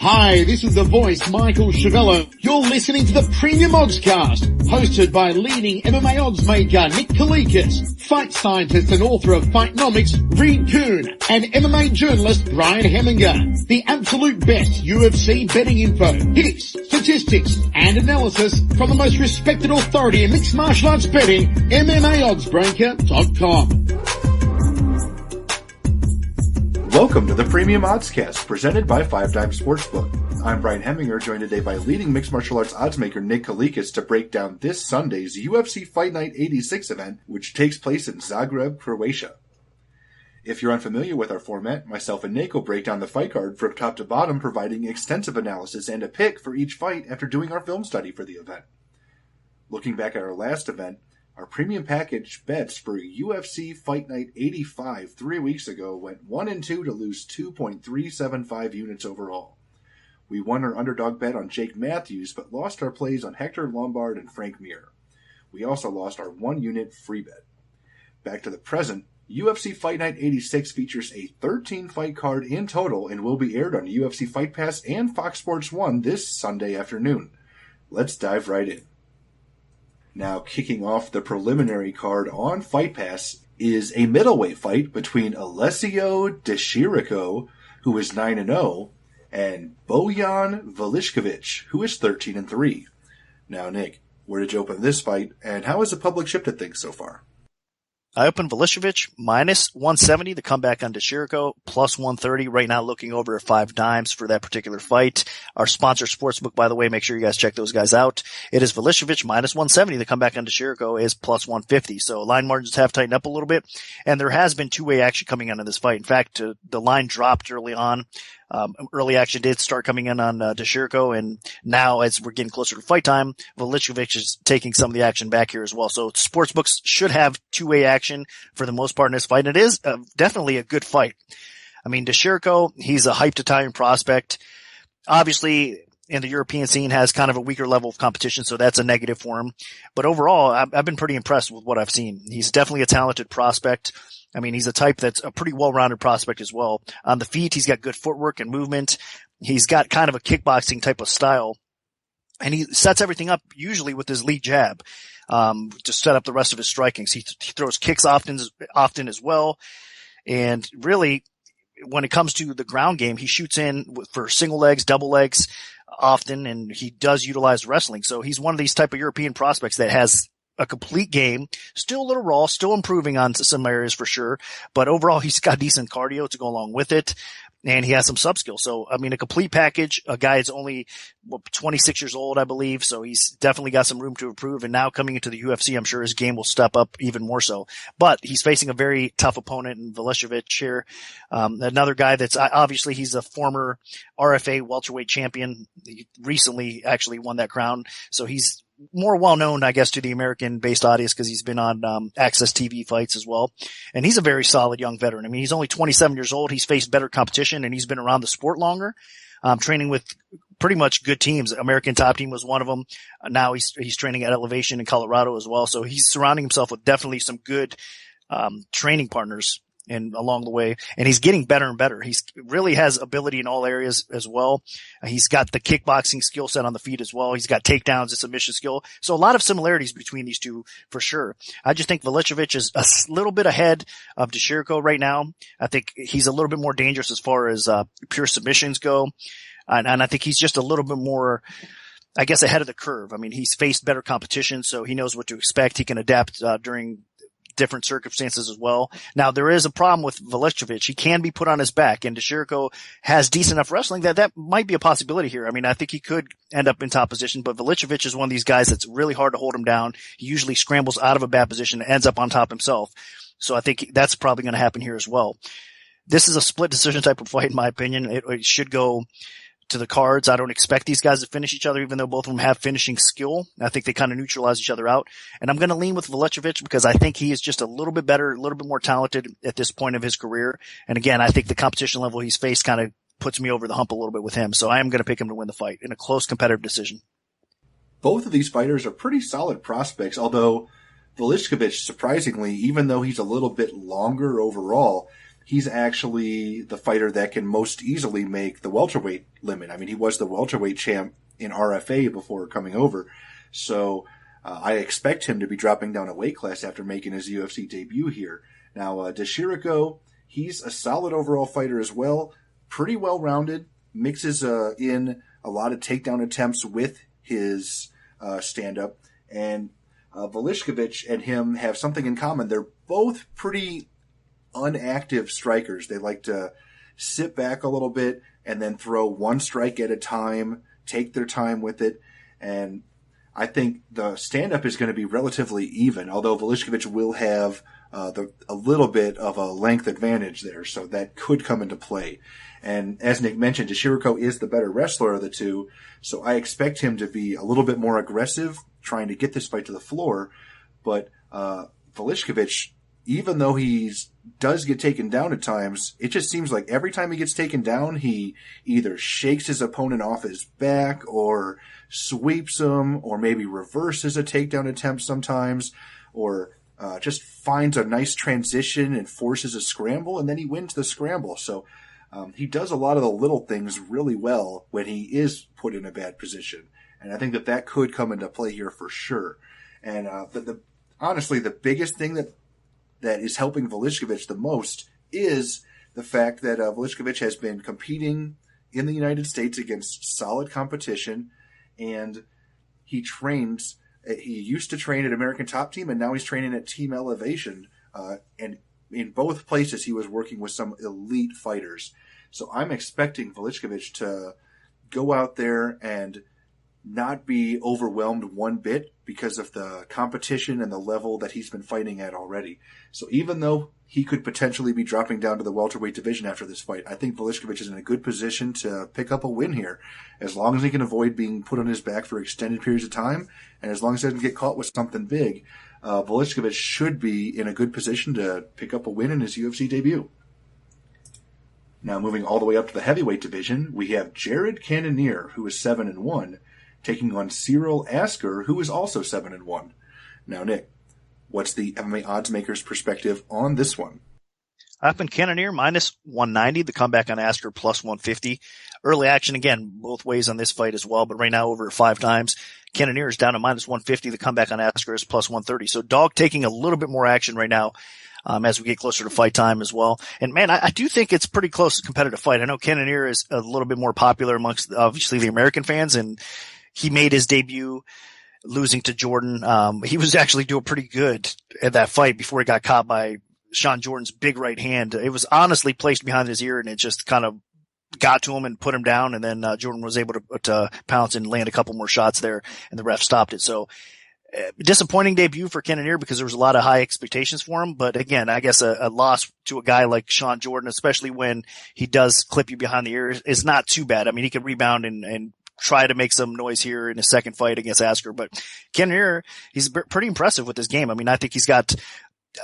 Hi, this is the voice, Michael Chavello. You're listening to the Premium Oddscast, hosted by leading MMA odds maker Nick Kalikas, fight scientist and author of Fightnomics, Reed Kuhn, and MMA journalist Brian Heminger. The absolute best UFC betting info, hits, statistics, and analysis from the most respected authority in mixed martial arts betting, MMAoddsbreaker.com. Welcome to the Premium Oddscast, presented by 5 Dime Sportsbook. I'm Brian Heminger, joined today by leading mixed martial arts oddsmaker Nick Kalikas to break down this Sunday's UFC Fight Night 86 event, which takes place in Zagreb, Croatia. If you're unfamiliar with our format, myself and Nick will break down the fight card from top to bottom, providing extensive analysis and a pick for each fight after doing our film study for the event. Looking back at our last event, our premium package bets for UFC Fight Night 85 3 weeks ago went 1-2 to lose 2.375 units overall. We won our underdog bet on Jake Matthews, but lost our plays on Hector Lombard and Frank Mir. We also lost our 1-unit free bet. Back to the present, UFC Fight Night 86 features a 13-fight card in total and will be aired on UFC Fight Pass and Fox Sports 1 this Sunday afternoon. Let's dive right in. Now, kicking off the preliminary card on Fight Pass is a middleweight fight between Alessio Desiro, who is 9-0, and Bojan Velickovic, who is 13-3. Now, Nick, where did you open this fight, and how has the public shifted things so far? I opened Velickovic minus 170, the comeback on Desiro, plus 130. Right now looking over at 5 Dimes for that particular fight. Our sponsor Sportsbook, by the way, make sure you guys check those guys out. It is Velickovic minus 170. The comeback on Desiro is plus 150. So line margins have tightened up a little bit, and there has been two-way action coming into this fight. In fact, the line dropped early on. Early action did start coming in on Desiro, and now as we're getting closer to fight time, Velickovic is taking some of the action back here as well. So sportsbooks should have two-way action for the most part in this fight. And it is definitely a good fight. I mean, Desiro, he's a hyped Italian prospect. Obviously, in the European scene has kind of a weaker level of competition, so that's a negative for him. But overall, I've been pretty impressed with what I've seen. He's definitely a talented prospect. I mean, he's a type that's a pretty well-rounded prospect as well. On the feet, he's got good footwork and movement. He's got kind of a kickboxing type of style. And he sets everything up usually with his lead jab, to set up the rest of his strikings. He throws kicks often as well. And really, when it comes to the ground game, he shoots in for single legs, double legs often, and he does utilize wrestling. So he's one of these type of European prospects that has a complete game, still a little raw, still improving on some areas for sure, but overall he's got decent cardio to go along with it, and he has some sub skills. So, I mean, a complete package. A guy is only 26 years old, I believe, so he's definitely got some room to improve, and now coming into the UFC, I'm sure his game will step up even more so. But he's facing a very tough opponent in Velickovic here. Another guy that's obviously he's a former RFA welterweight champion. He recently actually won that crown, so he's more well-known, I guess, to the American-based audience because he's been on Access TV fights as well. And he's a very solid young veteran. I mean, he's only 27 years old. He's faced better competition, and he's been around the sport longer, training with pretty much good teams. American Top Team was one of them. Now he's training at Elevation in Colorado as well. So he's surrounding himself with definitely some good training partners and along the way, and he's getting better and better. He's really has ability in all areas as well. He's got the kickboxing skill set on the feet as well. He's got takedowns and submission skill. So a lot of similarities between these two for sure. I just think Velickovic is a little bit ahead of Desiro right now. I think he's a little bit more dangerous as far as pure submissions go. And I think he's just a little bit more, I guess, ahead of the curve. I mean, he's faced better competition, so he knows what to expect. He can adapt during different circumstances as well. Now, there is a problem with Velickovic. He can be put on his back, and Desiro has decent enough wrestling that might be a possibility here. I mean, I think he could end up in top position, but Velickovic is one of these guys that's really hard to hold him down. He usually scrambles out of a bad position and ends up on top himself. So I think that's probably going to happen here as well. This is a split decision type of fight, in my opinion. It should go to the cards. I don't expect these guys to finish each other, even though both of them have finishing skill. I think they kind of neutralize each other out. And I'm going to lean with Velickovic because I think he is just a little bit better, a little bit more talented at this point of his career. And again, I think the competition level he's faced kind of puts me over the hump a little bit with him. So I am going to pick him to win the fight in a close competitive decision. Both of these fighters are pretty solid prospects, although Velickovic, surprisingly, even though he's a little bit longer overall, he's actually the fighter that can most easily make the welterweight limit. I mean, he was the welterweight champ in RFA before coming over. So I expect him to be dropping down a weight class after making his UFC debut here. Now, Desiro, he's a solid overall fighter as well. Pretty well-rounded. Mixes in a lot of takedown attempts with his stand-up. And Valovich and him have something in common. They're both pretty unactive strikers. They like to sit back a little bit and then throw one strike at a time, take their time with it. And I think the stand-up is going to be relatively even, although Valovich will have a little bit of a length advantage there, so that could come into play. And as Nick mentioned, Desiro is the better wrestler of the two, so I expect him to be a little bit more aggressive, trying to get this fight to the floor. But Valovich, even though he does get taken down at times, it just seems like every time he gets taken down, he either shakes his opponent off his back or sweeps him, or maybe reverses a takedown attempt sometimes, or just finds a nice transition and forces a scramble, and then he wins the scramble. So he does a lot of the little things really well when he is put in a bad position. And I think that could come into play here for sure. And honestly, the biggest thing that is helping Valovich the most is the fact that Valovich has been competing in the United States against solid competition, and he used to train at American Top Team, and now he's training at Team Elevation. And in both places, he was working with some elite fighters. So I'm expecting Valovich to go out there and not be overwhelmed one bit because of the competition and the level that he's been fighting at already. So even though he could potentially be dropping down to the welterweight division after this fight, I think Valovich is in a good position to pick up a win here, as long as he can avoid being put on his back for extended periods of time, and as long as he doesn't get caught with something big. Valovich should be in a good position to pick up a win in his UFC debut. Now moving all the way up to the heavyweight division, we have Jared Cannonier, who is 7-1, taking on Cyril Asker, who is also 7-1. Now, Nick, what's the MMA odds maker's perspective on this one? Up in Cannonier, minus 190. The comeback on Asker, plus 150. Early action, again, both ways on this fight as well, but right now over 5 times. Cannonier is down to minus 150. The comeback on Asker is plus 130. So dog taking a little bit more action right now as we get closer to fight time as well. And, man, I do think it's pretty close competitive fight. I know Cannonier is a little bit more popular amongst, obviously, the American fans, and he made his debut losing to Jordan. He was actually doing pretty good at that fight before he got caught by Sean Jordan's big right hand. It was honestly placed behind his ear, and it just kind of got to him and put him down. And then Jordan was able to pounce and land a couple more shots there, and the ref stopped it. So disappointing debut for Cannonier because there was a lot of high expectations for him. But again, I guess a loss to a guy like Sean Jordan, especially when he does clip you behind the ear, is not too bad. I mean, he can rebound and try to make some noise here in his second fight against Asker. But Cannonier, he's pretty impressive with this game. I mean, I think he's got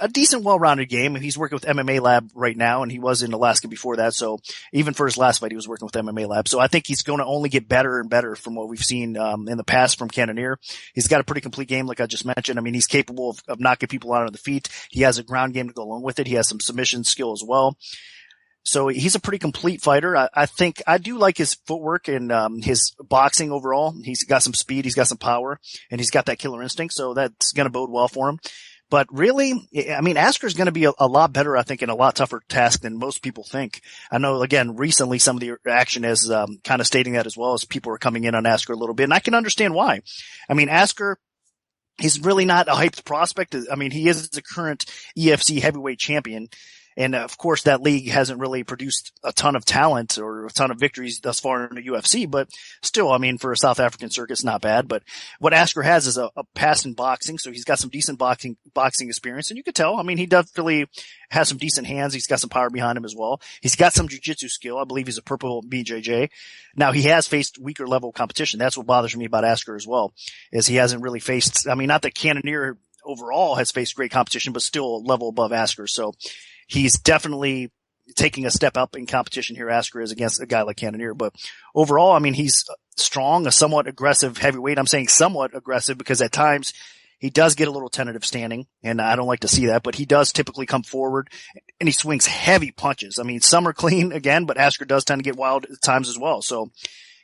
a decent, well-rounded game. He's working with MMA Lab right now, and he was in Alaska before that. So even for his last fight, he was working with MMA Lab. So I think he's going to only get better and better from what we've seen in the past from Cannonier. He's got a pretty complete game, like I just mentioned. I mean, he's capable of knocking people out on the feet. He has a ground game to go along with it. He has some submission skill as well. So he's a pretty complete fighter. I think I do like his footwork and his boxing overall. He's got some speed, he's got some power, and he's got that killer instinct. So that's going to bode well for him. But really, I mean, Asker's going to be a lot better, I think, and a lot tougher task than most people think. I know, again, recently some of the action is kind of stating that as well, as people are coming in on Asker a little bit, and I can understand why. I mean, Asker, he's really not a hyped prospect. I mean, he is the current EFC heavyweight champion. And of course, that league hasn't really produced a ton of talent or a ton of victories thus far in the UFC, but still, I mean, for a South African circuit, it's not bad. But what Asker has is a past in boxing, so he's got some decent boxing experience, and you could tell. I mean, he definitely has some decent hands. He's got some power behind him as well. He's got some jiu-jitsu skill. I believe he's a purple BJJ. Now, he has faced weaker level competition. That's what bothers me about Asker as well, is he hasn't really faced. I mean, not that Cannonier overall has faced great competition, but still a level above Asker. So he's definitely taking a step up in competition here, Asker is, against a guy like Cannonier. But overall, I mean, he's strong, a somewhat aggressive heavyweight. I'm saying somewhat aggressive because at times He does get a little tentative standing, and I don't like to see that, but he does typically come forward, and he swings heavy punches. I mean, some are clean again, but Askar does tend to get wild at times as well. So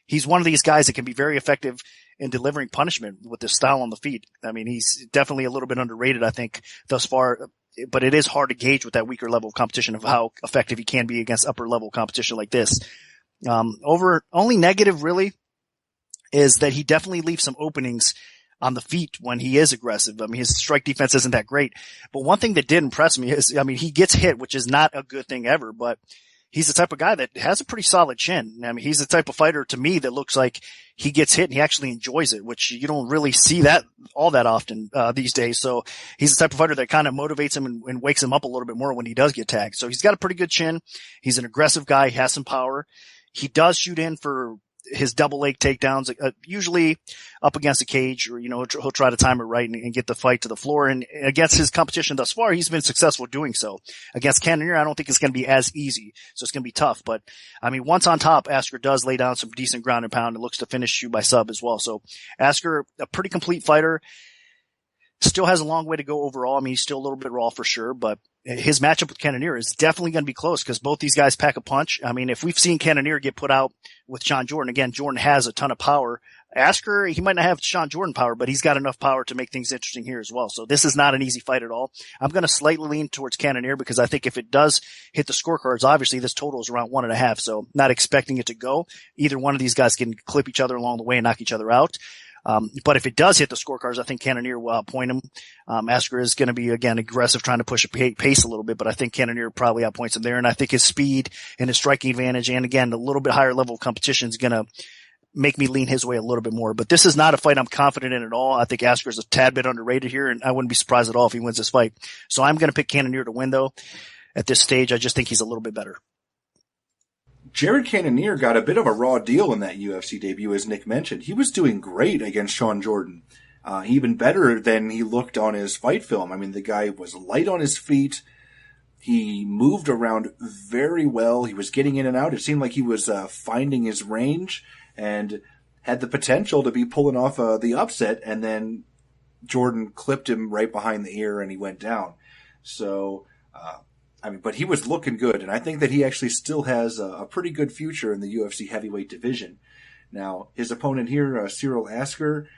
he's one of these guys that can be very effective in delivering punishment with this style on the feet. I mean, he's definitely a little bit underrated, I think, thus far, but it is hard to gauge with that weaker level of competition of how effective he can be against upper level competition like this. Only negative really is that he definitely leaves some openings on the feet when he is aggressive. I mean, his strike defense isn't that great, but one thing that did impress me is, I mean, he gets hit, which is not a good thing ever, but he's the type of guy that has a pretty solid chin. I mean, he's the type of fighter to me that looks like he gets hit and he actually enjoys it, which you don't really see that all that often, these days. So he's the type of fighter that kind of motivates him and wakes him up a little bit more when he does get tagged. So he's got a pretty good chin. He's an aggressive guy. He has some power. He does shoot in for his double leg takedowns, usually up against the cage, or, he'll try to time it right and get the fight to the floor. And against his competition thus far, he's been successful doing so. Against Cannonier, I don't think it's going to be as easy. So it's going to be tough. But I mean, once on top, Askar does lay down some decent ground and pound and looks to finish you by sub as well. So Askar, a pretty complete fighter. Still has a long way to go overall. I mean, he's still a little bit raw for sure, but his matchup with Cannonier is definitely going to be close because both these guys pack a punch. I mean, if we've seen Cannonier get put out with Sean Jordan, again, Jordan has a ton of power. Askar, he might not have Sean Jordan power, but he's got enough power to make things interesting here as well. So this is not an easy fight at all. I'm going to slightly lean towards Cannonier because I think if it does hit the scorecards, obviously this total is around 1.5. So not expecting it to go. Either one of these guys can clip each other along the way and knock each other out. But if it does hit the scorecards, I think Cannonier will outpoint him. Askar is going to be, again, aggressive, trying to push a pace a little bit, but I think Cannonier probably outpoints him there. And I think his speed and his striking advantage, and again, a little bit higher level of competition is going to make me lean his way a little bit more. But this is not a fight I'm confident in at all. I think Askar is a tad bit underrated here, and I wouldn't be surprised at all if he wins this fight. So I'm going to pick Cannonier to win, though. At this stage, I just think he's a little bit better. Jared Cannonier got a bit of a raw deal in that UFC debut, as Nick mentioned. He was doing great against Sean Jordan. Even better than he looked on his fight film. I mean, the guy was light on his feet. He moved around very well. He was getting in and out. It seemed like he was finding his range and had the potential to be pulling off the upset. And then Jordan clipped him right behind the ear and he went down. So, but he was looking good, and I think that he actually still has a pretty good future in the UFC heavyweight division. Now, his opponent here, Cyril Askar,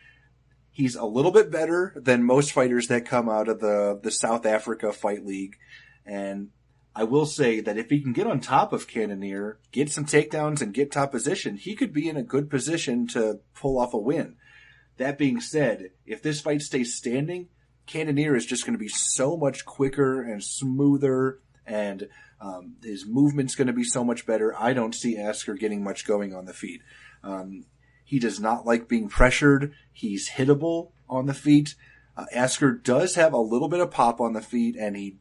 he's a little bit better than most fighters that come out of the South Africa Fight League, and I will say that if he can get on top of Cannonier, get some takedowns, and get top position, he could be in a good position to pull off a win. That being said, if this fight stays standing, Cannonier is just going to be so much quicker and smoother, and his movement's going to be so much better. I don't see Askar getting much going on the feet. He does not like being pressured. He's hittable on the feet. Askar does have a little bit of pop on the feet, and he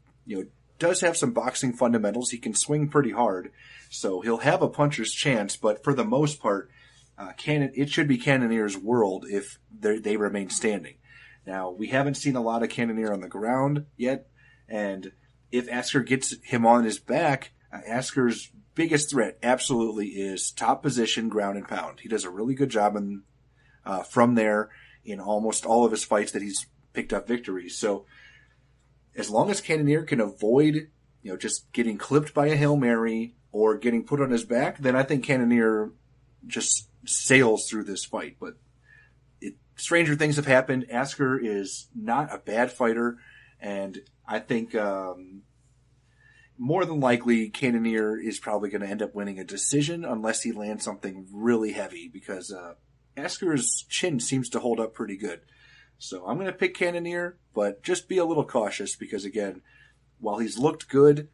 does have some boxing fundamentals. He can swing pretty hard, so he'll have a puncher's chance. But for the most part, it should be Cannonier's world if they remain standing. Now, we haven't seen a lot of Cannonier on the ground yet, and if Askar gets him on his back, Askar's biggest threat absolutely is top position, ground and pound. He does a really good job from there in almost all of his fights that he's picked up victories. So as long as Cannonier can avoid, just getting clipped by a Hail Mary or getting put on his back, then I think Cannonier just sails through this fight. But stranger things have happened. Askar is not a bad fighter, and I think more than likely Cannonier is probably going to end up winning a decision unless he lands something really heavy, because Askar's chin seems to hold up pretty good. So I'm going to pick Cannonier, but just be a little cautious because, again, while he's looked good,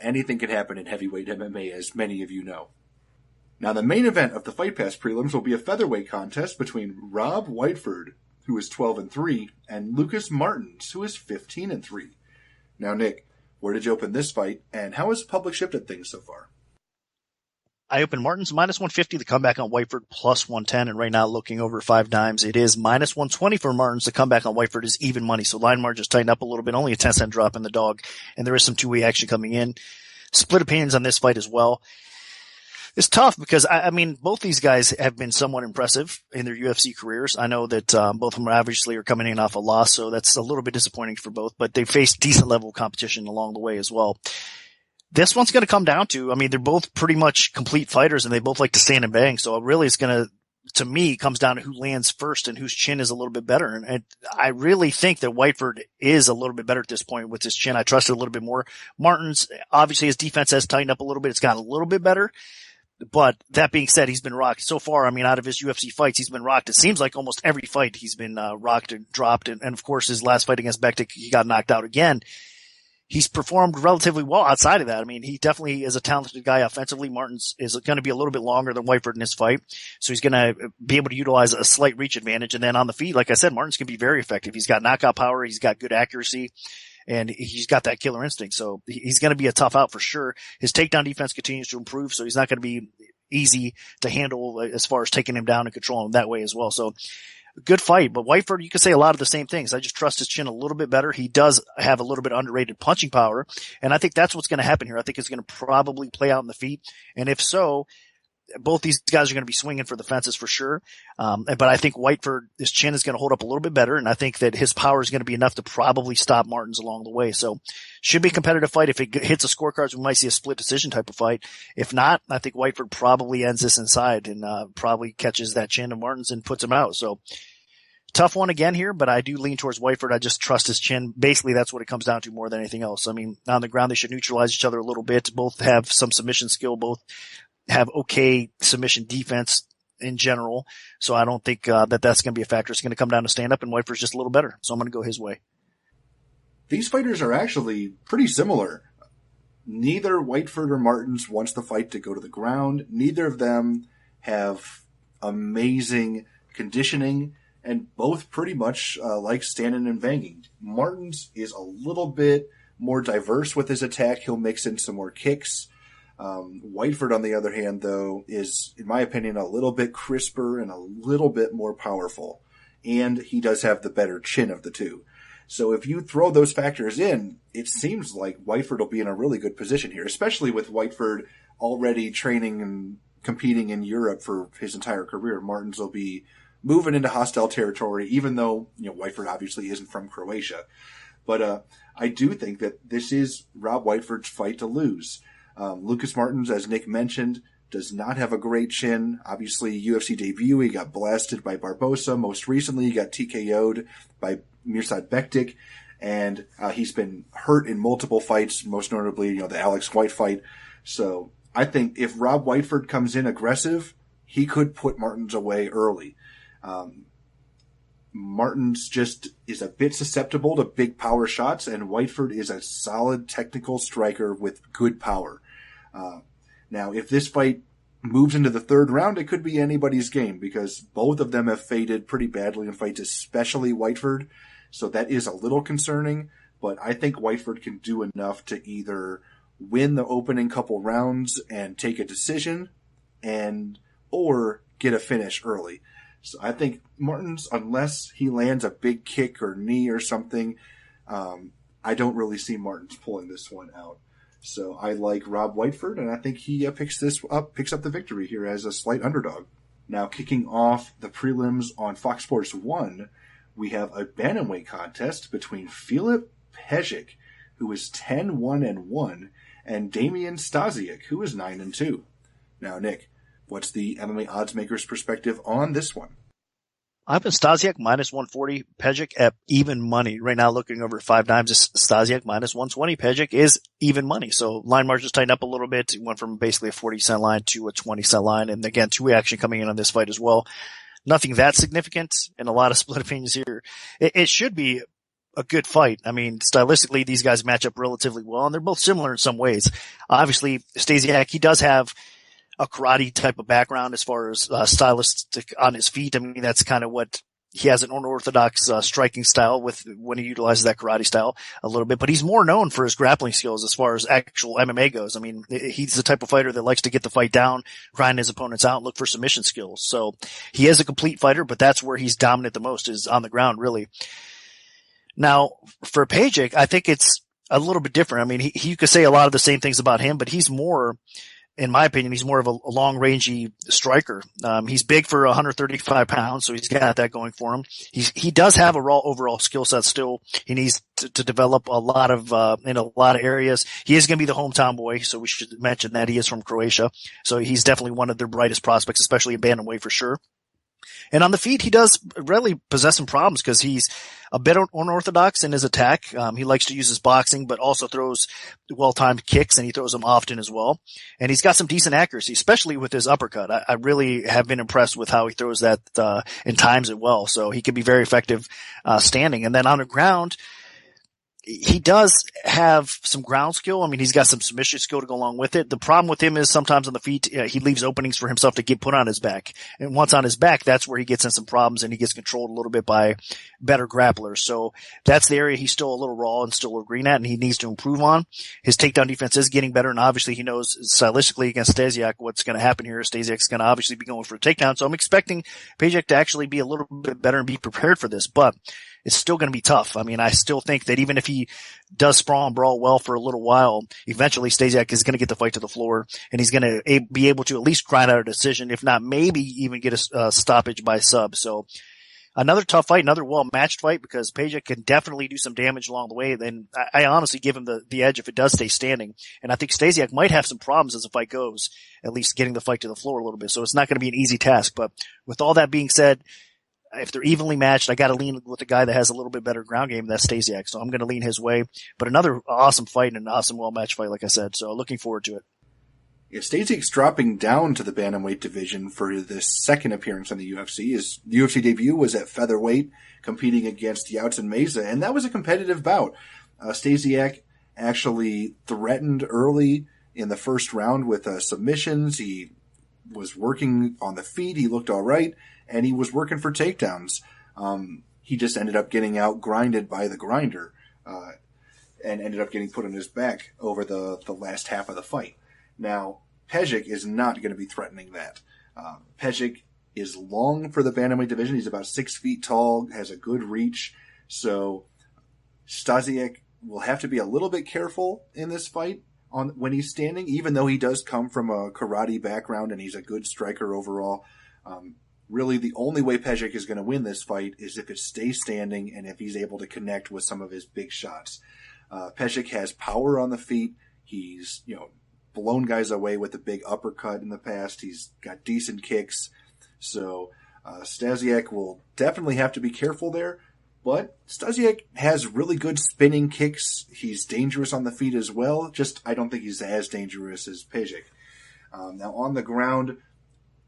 anything can happen in heavyweight MMA, as many of you know. Now, the main event of the Fight Pass prelims will be a featherweight contest between Rob Whiteford, who is 12-3, and Lucas Martins, who is 15-3. Now, Nick, where did you open this fight, and how has the public shifted things so far? I opened Martins -150, the comeback on Whiteford +110, and right now looking over 5 dimes, it is -120 for Martins. The comeback on Whiteford is even money, so line margins tightened up a little bit, only a 10-cent drop in the dog, and there is some two-way action coming in. Split opinions on this fight as well. It's tough because I mean, both these guys have been somewhat impressive in their UFC careers. I know that both of them obviously are coming in off a loss, so that's a little bit disappointing for both, but they faced decent level competition along the way as well. This one's going to come down to, I mean, they're both pretty much complete fighters and they both like to stand and bang. So it really is going to me, comes down to who lands first and whose chin is a little bit better. And I really think that Whiteford is a little bit better at this point with his chin. I trust it a little bit more. Martin's, obviously his defense has tightened up a little bit. It's gotten a little bit better. But that being said, he's been rocked so far. I mean, out of his UFC fights, he's been rocked. It seems like almost every fight he's been rocked and dropped. And of course, his last fight against Bektik, he got knocked out again. He's performed relatively well outside of that. I mean, he definitely is a talented guy offensively. Martin's is going to be a little bit longer than Whiteford in his fight. So he's going to be able to utilize a slight reach advantage. And then on the feet, like I said, Martin's going to be very effective. He's got knockout power. He's got good accuracy. And he's got that killer instinct. So he's going to be a tough out for sure. His takedown defense continues to improve. So he's not going to be easy to handle as far as taking him down and controlling him that way as well. So good fight, but Whiteford, you could say a lot of the same things. I just trust his chin a little bit better. He does have a little bit underrated punching power, and I think that's what's going to happen here. I think it's going to probably play out in the feet, and if so, both these guys are going to be swinging for the fences for sure. But I think Whiteford, his chin is going to hold up a little bit better, and I think that his power is going to be enough to probably stop Martin's along the way. So should be a competitive fight. If it hits the scorecards, we might see a split decision type of fight. If not, I think Whiteford probably ends this inside and probably catches that chin of Martin's and puts him out. So tough one again here, but I do lean towards Whiteford. I just trust his chin. Basically, that's what it comes down to more than anything else. I mean, on the ground, they should neutralize each other a little bit. Both have some submission skill. Both have okay submission defense in general. So I don't think that's going to be a factor. It's going to come down to stand up, and Whiteford's just a little better. So I'm going to go his way. These fighters are actually pretty similar. Neither Whiteford or Martins wants the fight to go to the ground. Neither of them have amazing conditioning, and both pretty much like standing and banging. Martins is a little bit more diverse with his attack. He'll mix in some more kicks. Whiteford, on the other hand, though, is, in my opinion, a little bit crisper and a little bit more powerful. And he does have the better chin of the two. So if you throw those factors in, it seems like Whiteford will be in a really good position here, especially with Whiteford already training and competing in Europe for his entire career. Martins will be moving into hostile territory, even though, Whiteford obviously isn't from Croatia. But I do think that this is Rob Whiteford's fight to lose. Lucas Martins, as Nick mentioned, does not have a great chin. Obviously, UFC debut, he got blasted by Barbosa. Most recently, he got TKO'd by Mirsad Bektik. And he's been hurt in multiple fights, most notably, the Alex White fight. So I think if Rob Whiteford comes in aggressive, he could put Martins away early. Martins just is a bit susceptible to big power shots, and Whiteford is a solid technical striker with good power. Now, if this fight moves into the third round, it could be anybody's game because both of them have faded pretty badly in fights, especially Whiteford. So that is a little concerning, but I think Whiteford can do enough to either win the opening couple rounds and take a decision or get a finish early. So I think Martins, unless he lands a big kick or knee or something, I don't really see Martins pulling this one out. So I like Rob Whiteford, and I think he picks up the victory here as a slight underdog. Now, kicking off the prelims on Fox Sports 1, we have a bantamweight contest between Filip Pesek, who is 10-1-1, and Damian Stazzi, who is 9-2. Now, Nick, what's the MMA Oddsmaker's perspective on this one? I've been Stasiak minus 140, Pesek at even money. Right now, looking over 5 times, Stasiak minus 120. Pesek is even money. So line margins tightened up a little bit. It went from basically a 40-cent line to a 20-cent line. And again, 2 action coming in on this fight as well. Nothing that significant and a lot of split opinions here. It should be a good fight. I mean, stylistically, these guys match up relatively well, and they're both similar in some ways. Obviously, Stasiak, he does have a karate type of background as far as stylistic on his feet. I mean, that's kind of what he has, an unorthodox striking style with when he utilizes that karate style a little bit, but he's more known for his grappling skills as far as actual MMA goes. I mean, he's the type of fighter that likes to get the fight down, grind his opponents out, and look for submission skills. So he is a complete fighter, but that's where he's dominant the most, is on the ground, really. Now, for Pesek, I think it's a little bit different. I mean, you could say a lot of the same things about him, but he's more in my opinion, he's more of a long-rangey striker. He's big for 135 pounds, so he's got that going for him. He does have a raw overall skill set still. He needs to develop a lot of in a lot of areas. He is going to be the hometown boy, so we should mention that he is from Croatia. So he's definitely one of their brightest prospects, especially in bantamweight for sure. And on the feet, he does really possess some problems because he's a bit unorthodox in his attack. He likes to use his boxing, but also throws well-timed kicks, and he throws them often as well. And he's got some decent accuracy, especially with his uppercut. I really have been impressed with how he throws that and times it well. So he can be very effective standing. And then on the ground, he does have some ground skill. I mean, he's got some submission skill to go along with it. The problem with him is sometimes on the feet, he leaves openings for himself to get put on his back. And once on his back, that's where he gets in some problems and he gets controlled a little bit by better grapplers. So that's the area he's still a little raw and still a little green at, and he needs to improve on. His takedown defense is getting better, and obviously he knows stylistically against Stasiak what's going to happen here. Stasiak's going to obviously be going for a takedown. So I'm expecting Pesek to actually be a little bit better and be prepared for this, but it's still going to be tough. I mean, I still think that even if he does sprawl and brawl well for a little while, eventually Stasiak is going to get the fight to the floor, and he's going to be able to at least grind out a decision, if not maybe even get a stoppage by sub. So another tough fight, another well-matched fight, because Pesek can definitely do some damage along the way. Then I honestly give him the edge if it does stay standing. And I think Stasiak might have some problems as the fight goes, at least getting the fight to the floor a little bit. So it's not going to be an easy task. But with all that being said, if they're evenly matched, I got to lean with the guy that has a little bit better ground game. That's Stasiak. So I'm going to lean his way. But another awesome fight and an awesome well-matched fight, like I said. So looking forward to it. Yeah, Stasiak's dropping down to the bantamweight division for this second appearance on the UFC. His UFC debut was at featherweight, competing against Yauts and Meza, and that was a competitive bout. Stasiak actually threatened early in the first round with submissions. He was working on the feet. He looked all right, and he was working for takedowns. He just ended up getting out grinded by the grinder, and ended up getting put on his back over the last half of the fight. Now, Pesek is not going to be threatening that. Pesek is long for the bantamweight division. He's about 6 feet tall, has a good reach. So Stasiak will have to be a little bit careful in this fight when he's standing, even though he does come from a karate background and he's a good striker overall. Really, the only way Pesek is going to win this fight is if it stays standing and if he's able to connect with some of his big shots. Pesek has power on the feet. He's, blown guys away with a big uppercut in the past. He's got decent kicks. So Stasiak will definitely have to be careful there. But Stasiak has really good spinning kicks. He's dangerous on the feet as well. Just I don't think he's as dangerous as Pesek. Now on the ground,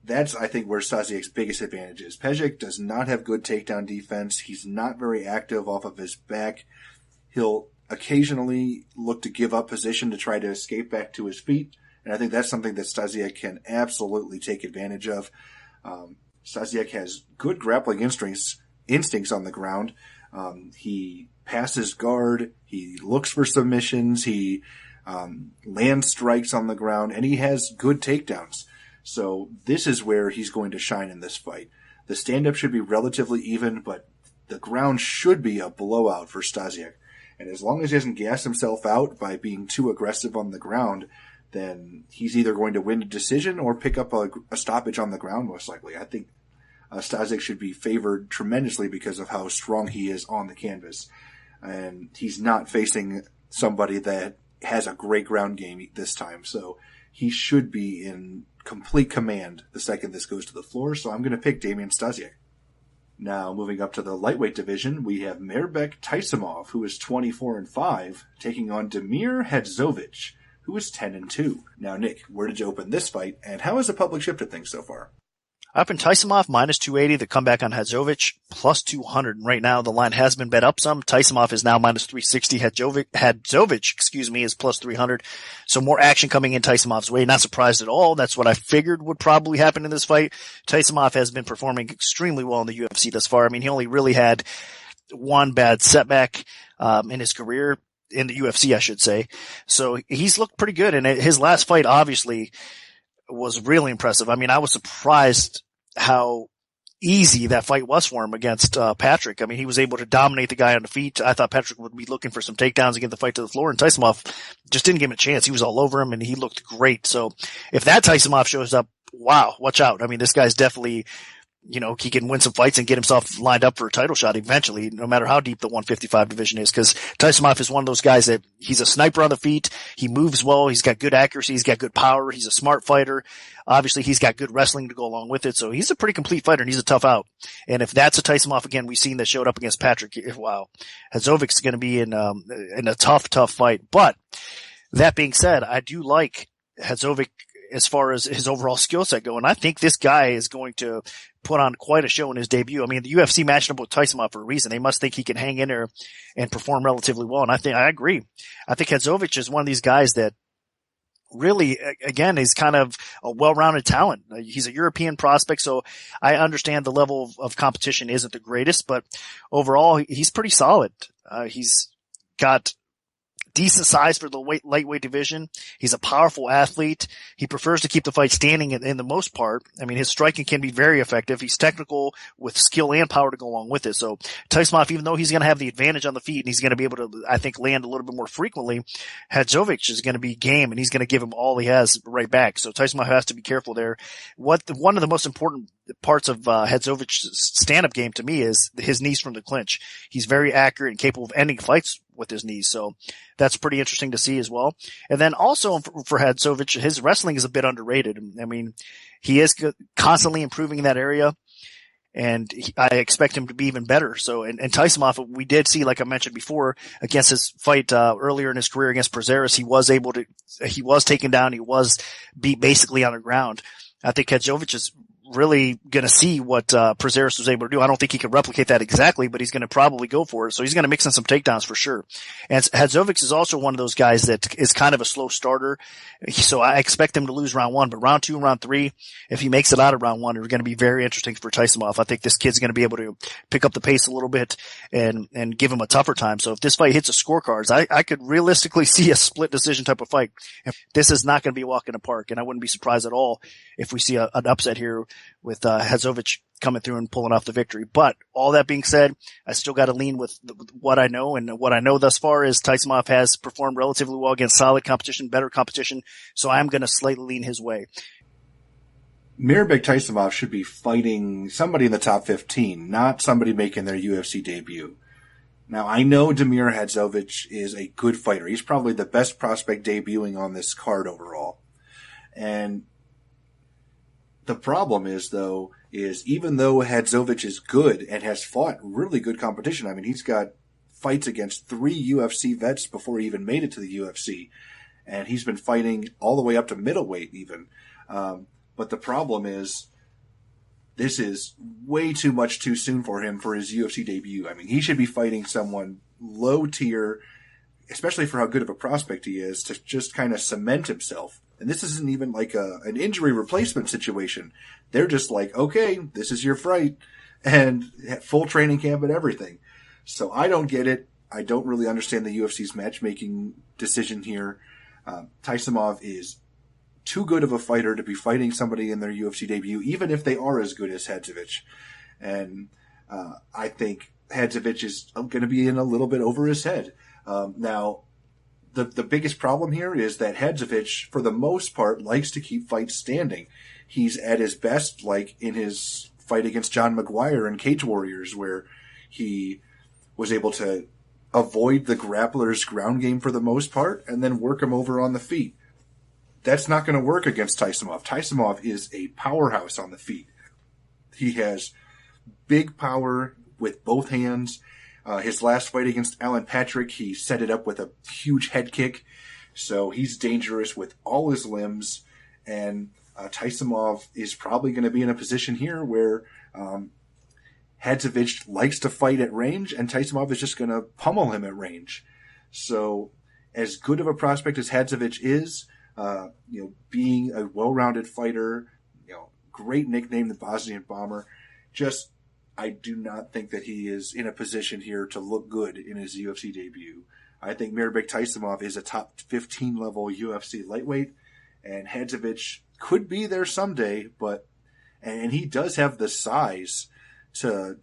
that's I think where Stasiak's biggest advantage is. Pesek does not have good takedown defense. He's not very active off of his back. He'll occasionally look to give up position to try to escape back to his feet. And I think that's something that Stasiak can absolutely take advantage of. Stasiak has good grappling instincts on the ground. He passes guard. He looks for submissions. He lands strikes on the ground, and he has good takedowns. So this is where he's going to shine in this fight. The stand-up should be relatively even, but the ground should be a blowout for Stasiak. And as long as he doesn't gas himself out by being too aggressive on the ground, then he's either going to win a decision or pick up a stoppage on the ground, most likely. I think Stasiak should be favored tremendously because of how strong he is on the canvas. And he's not facing somebody that has a great ground game this time. So he should be in complete command the second this goes to the floor. So I'm going to pick Damian Stasiak. Now, moving up to the lightweight division, we have Mairbek Taisimov, who is 24-5, taking on Damir Hadzovic, who is 10-2. Now, Nick, where did you open this fight, and how has the public shifted things so far? Up in Taisimov, minus 280. The comeback on Hadzovic, plus 200. Right now, the line has been bet up some. Taisimov is now minus 360. Hadzovic, is plus 300. So more action coming in Taisimov's way. Not surprised at all. That's what I figured would probably happen in this fight. Taisimov has been performing extremely well in the UFC thus far. I mean, he only really had one bad setback in his career, in the UFC, I should say. So he's looked pretty good. And his last fight, obviously, was really impressive. I mean, I was surprised how easy that fight was for him against Patrick. I mean, he was able to dominate the guy on the feet. I thought Patrick would be looking for some takedowns and get the fight to the floor, and Tysonov just didn't give him a chance. He was all over him, and he looked great. So if that Tysonov shows up, wow, watch out. I mean, this guy's definitely, you know, he can win some fights and get himself lined up for a title shot eventually, no matter how deep the 155 division is, because Tysonov is one of those guys that he's a sniper on the feet. He moves well. He's got good accuracy. He's got good power. He's a smart fighter. Obviously, he's got good wrestling to go along with it. So he's a pretty complete fighter, and he's a tough out. And if that's a Tysonov again, we've seen that showed up against Patrick. Wow. Hadzovic's going to be in a tough fight. But that being said, I do like Hadzovic as far as his overall skill set go. And I think this guy is going to put on quite a show in his debut. I mean, the UFC matched him with Tysonov for a reason. They must think he can hang in there and perform relatively well. And I agree. I think Hadzovic is one of these guys that really, again, is kind of a well-rounded talent. He's a European prospect, so I understand the level of competition isn't the greatest, but overall, he's pretty solid. He's got decent size for the lightweight division. He's a powerful athlete. He prefers to keep the fight standing in the most part. I mean, his striking can be very effective. He's technical with skill and power to go along with it. So Tysonov, even though he's going to have the advantage on the feet and he's going to be able to, I think, land a little bit more frequently, Hadzovic is going to be game and he's going to give him all he has right back. So Tysonov has to be careful there. One of the most important parts of Hadzovic's stand-up game to me is his knees from the clinch. He's very accurate and capable of ending fights with his knees. So that's pretty interesting to see as well. And then also for Hadzovic, his wrestling is a bit underrated. I mean, he is constantly improving in that area, and I expect him to be even better. So, and Tysonov, we did see, like I mentioned before, against his fight earlier in his career against Perez, he was taken down, he was beat basically on the ground. I think Hadzovic is really going to see what Perez was able to do. I don't think he can replicate that exactly, but he's going to probably go for it. So he's going to mix in some takedowns for sure. And Hadzovic is also one of those guys that is kind of a slow starter. So I expect him to lose round one, but round two and round three, if he makes it out of round one, are going to be very interesting for Tysonov. I think this kid's going to be able to pick up the pace a little bit and give him a tougher time. So if this fight hits the scorecards, I could realistically see a split decision type of fight. This is not going to be a walk in the park, and I wouldn't be surprised at all if we see an upset here with Hadzovic coming through and pulling off the victory. But all that being said, I still got to lean with what I know, and what I know thus far is Tysonov has performed relatively well against solid competition, better competition, so I'm going to slightly lean his way. Mirbek Tysonov should be fighting somebody in the top 15, not somebody making their UFC debut. Now, I know Damir Hadzovic is a good fighter. He's probably the best prospect debuting on this card overall. And the problem is, though, even though Hadzovic is good and has fought really good competition, I mean, he's got fights against 3 UFC vets before he even made it to the UFC. And he's been fighting all the way up to middleweight even. But the problem is, this is way too much too soon for him for his UFC debut. I mean, he should be fighting someone low tier, especially for how good of a prospect he is, to just kind of cement himself. And this isn't even like an injury replacement situation. They're just like, okay, this is your fight, and full training camp and everything. So I don't get it. I don't really understand the UFC's matchmaking decision here. Tysonov is too good of a fighter to be fighting somebody in their UFC debut, even if they are as good as Hadzovic. And I think Hadzovic is going to be in a little bit over his head. Now, the biggest problem here is that Hadzovic, for the most part, likes to keep fights standing. He's at his best, like in his fight against John McGuire in Cage Warriors, where he was able to avoid the grappler's ground game for the most part and then work him over on the feet. That's not going to work against Tysonov. Tysonov is a powerhouse on the feet. He has big power with both hands. His last fight against Alan Patrick, he set it up with a huge head kick. So he's dangerous with all his limbs. And Tysonov is probably going to be in a position here where Hadzovic likes to fight at range, and Tysonov is just going to pummel him at range. So as good of a prospect as Hadzovic is, being a well-rounded fighter, great nickname, the Bosnian Bomber, I do not think that he is in a position here to look good in his UFC debut. I think Mirbek Tysonov is a top 15 level UFC lightweight, and Hadzovic could be there someday, and he does have the size to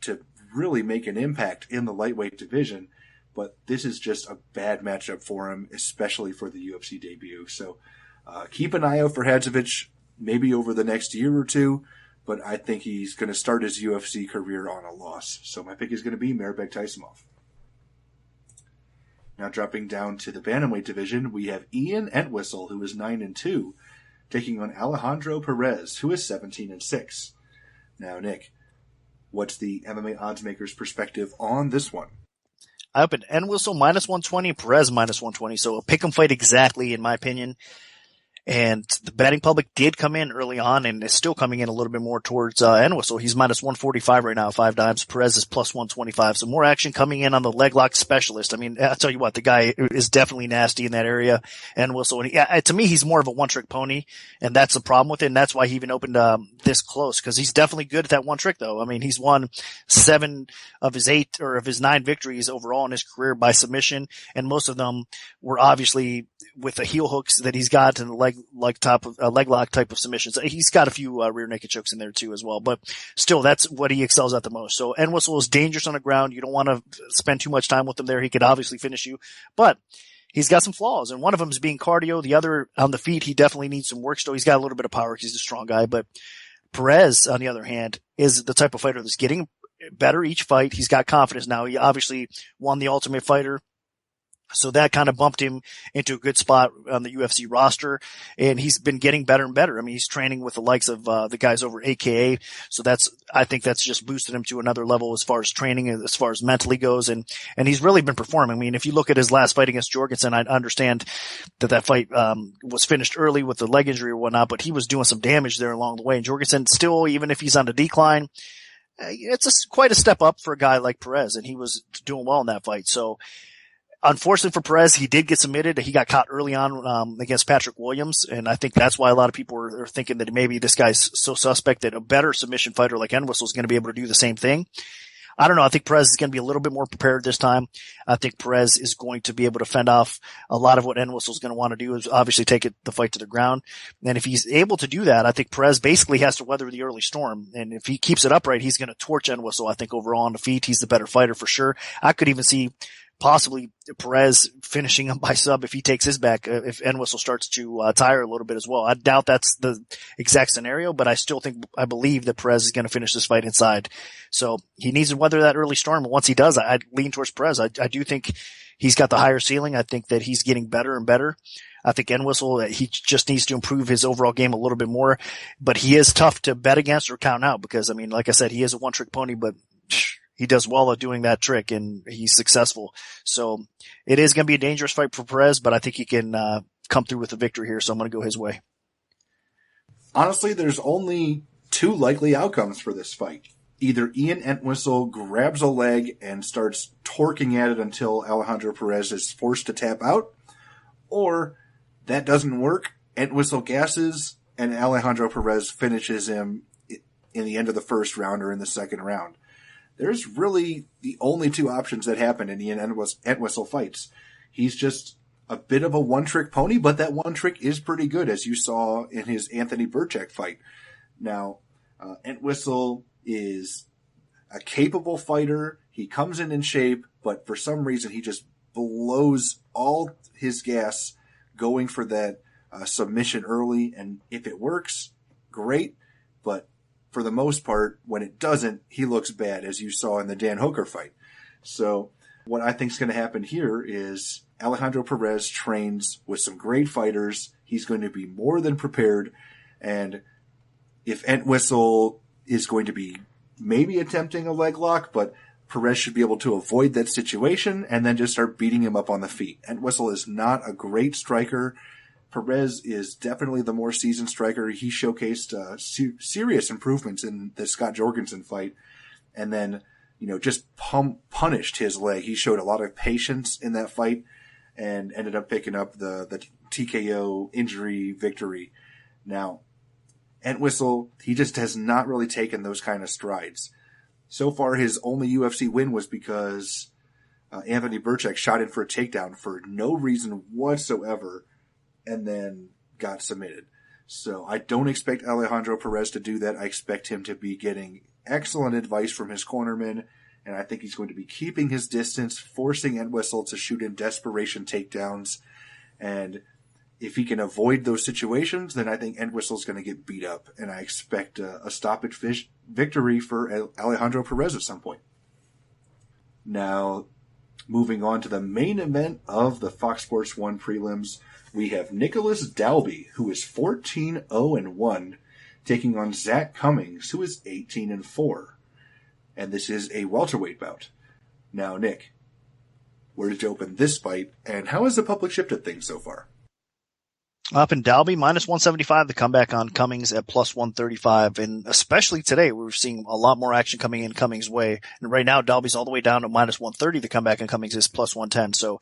really make an impact in the lightweight division. But this is just a bad matchup for him, especially for the UFC debut. So keep an eye out for Hadzovic, maybe over the next year or two. But I think he's going to start his UFC career on a loss. So my pick is going to be Mairbek Taisimov. Now dropping down to the bantamweight division, we have Ian Entwistle, who is 9-2, taking on Alejandro Perez, who is 17-6. Now, Nick, what's the MMA oddsmaker's perspective on this one? I opened Entwistle -120, Perez -120, so a pick'em fight exactly, in my opinion. And the betting public did come in early on and is still coming in a little bit more towards Entwistle. He's -145 right now, 5 dimes. Perez is +125. So more action coming in on the leg lock specialist. I mean, I'll tell you what, the guy is definitely nasty in that area. Entwistle, and to me, he's more of a one-trick pony, and that's the problem with it. And that's why he even opened this close, because he's definitely good at that one trick, though. I mean, he's won 7 of his 8 or of his 9 victories overall in his career by submission, and most of them were obviously with the heel hooks that he's got and the leg lock type of submissions. He's got a few rear naked chokes in there too as well, but still, that's what he excels at the most. So Entwistle is dangerous on the ground. You don't want to spend too much time with him there. He could obviously finish you, but he's got some flaws, and one of them is being cardio. The other, on the feet, he definitely needs some work still. He's got a little bit of power because he's a strong guy, but Perez, on the other hand, is the type of fighter that's getting better each fight. He's got confidence now. He obviously won the Ultimate Fighter, so that kind of bumped him into a good spot on the UFC roster, and he's been getting better and better. I mean, he's training with the likes of the guys over AKA, so I think that's just boosted him to another level as far as training, as far as mentally goes, and he's really been performing. I mean, if you look at his last fight against Jorgensen, I understand that fight was finished early with the leg injury or whatnot, but he was doing some damage there along the way, and Jorgensen still, even if he's on the decline, it's quite a step up for a guy like Perez, and he was doing well in that fight. So unfortunately for Perez, he did get submitted. He got caught early on against Patrick Williams, and I think that's why a lot of people are thinking that maybe this guy's so suspect that a better submission fighter like Entwistle is going to be able to do the same thing. I don't know. I think Perez is going to be a little bit more prepared this time. I think Perez is going to be able to fend off a lot of what Entwistle is going to want to do, is obviously take the fight to the ground. And if he's able to do that, I think Perez basically has to weather the early storm. And if he keeps it upright, he's going to torch Entwistle. I think overall on the feet, he's the better fighter for sure. I could even see possibly Perez finishing him by sub if he takes his back, if Entwistle starts to tire a little bit as well. I doubt that's the exact scenario, but I believe that Perez is going to finish this fight inside. So he needs to weather that early storm. And once he does, I'd lean towards Perez. I do think he's got the higher ceiling. I think that he's getting better and better. I think Entwistle, he just needs to improve his overall game a little bit more, but he is tough to bet against or count out because, I mean, like I said, he is a one-trick pony, but he does well at doing that trick, and he's successful. So it is going to be a dangerous fight for Perez, but I think he can come through with a victory here, so I'm going to go his way. Honestly, there's only 2 likely outcomes for this fight. Either Ian Entwistle grabs a leg and starts torquing at it until Alejandro Perez is forced to tap out, or that doesn't work, Entwistle gasses, and Alejandro Perez finishes him in the end of the first round or in the second round. There's really the only 2 options that happen in Ian Entwistle fights. He's just a bit of a one-trick pony, but that one trick is pretty good, as you saw in his Anthony Burchak fight. Now, Entwistle is a capable fighter. He comes in shape, but for some reason he just blows all his gas going for that submission early, and if it works, great, but for the most part, when it doesn't, he looks bad, as you saw in the Dan Hooker fight. So what I think is going to happen here is Alejandro Perez trains with some great fighters. He's going to be more than prepared. And if Entwistle is going to be maybe attempting a leg lock, but Perez should be able to avoid that situation and then just start beating him up on the feet. Entwistle is not a great striker. Perez is definitely the more seasoned striker. He showcased serious improvements in the Scott Jorgensen fight, and then just punished his leg. He showed a lot of patience in that fight and ended up picking up the TKO injury victory. Now, Entwistle, he just has not really taken those kind of strides. So far, his only UFC win was because Anthony Burchak shot in for a takedown for no reason whatsoever, and then got submitted. So I don't expect Alejandro Perez to do that. I expect him to be getting excellent advice from his cornerman, and I think he's going to be keeping his distance, forcing Entwistle to shoot in desperation takedowns. And if he can avoid those situations, then I think Entwistle's going to get beat up, and I expect a stoppage victory for Alejandro Perez at some point. Now, moving on to the main event of the Fox Sports 1 prelims, we have Nicholas Dalby, who is 14-0-1, taking on Zach Cummings, who is 18-4. And this is a welterweight bout. Now, Nick, where did you open this fight, and how has the public shifted things so far? Up in Dalby, -175, the comeback on Cummings at +135. And especially today, we're seeing a lot more action coming in Cummings' way. And right now, Dalby's all the way down to -130. The comeback on Cummings is +110. So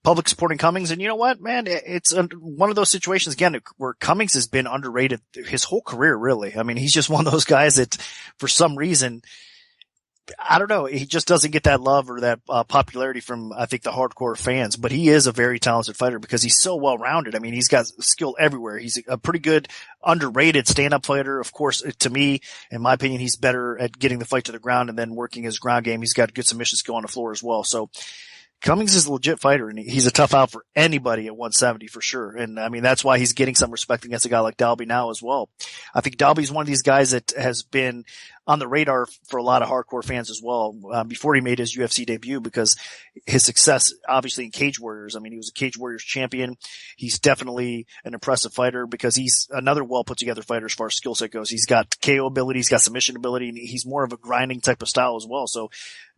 public supporting Cummings. And you know what, man? It's one of those situations, again, where Cummings has been underrated his whole career, really. I mean, he's just one of those guys that, for some reason, I don't know, he just doesn't get that love or that popularity from, I think, the hardcore fans. But he is a very talented fighter because he's so well-rounded. I mean, he's got skill everywhere. He's a pretty good, underrated stand-up fighter. Of course, to me, in my opinion, he's better at getting the fight to the ground and then working his ground game. He's got good submission skill on the floor as well. So Cummings is a legit fighter, and he's a tough out for anybody at 170 for sure. And I mean, that's why he's getting some respect against a guy like Dalby now as well. I think Dalby's one of these guys that has been on the radar for a lot of hardcore fans as well, before he made his UFC debut, because his success, obviously, in Cage Warriors. I mean, he was a Cage Warriors champion. He's definitely an impressive fighter because he's another well put together fighter as far as skill set goes. He's got KO ability, he's got submission ability, and he's more of a grinding type of style as well. So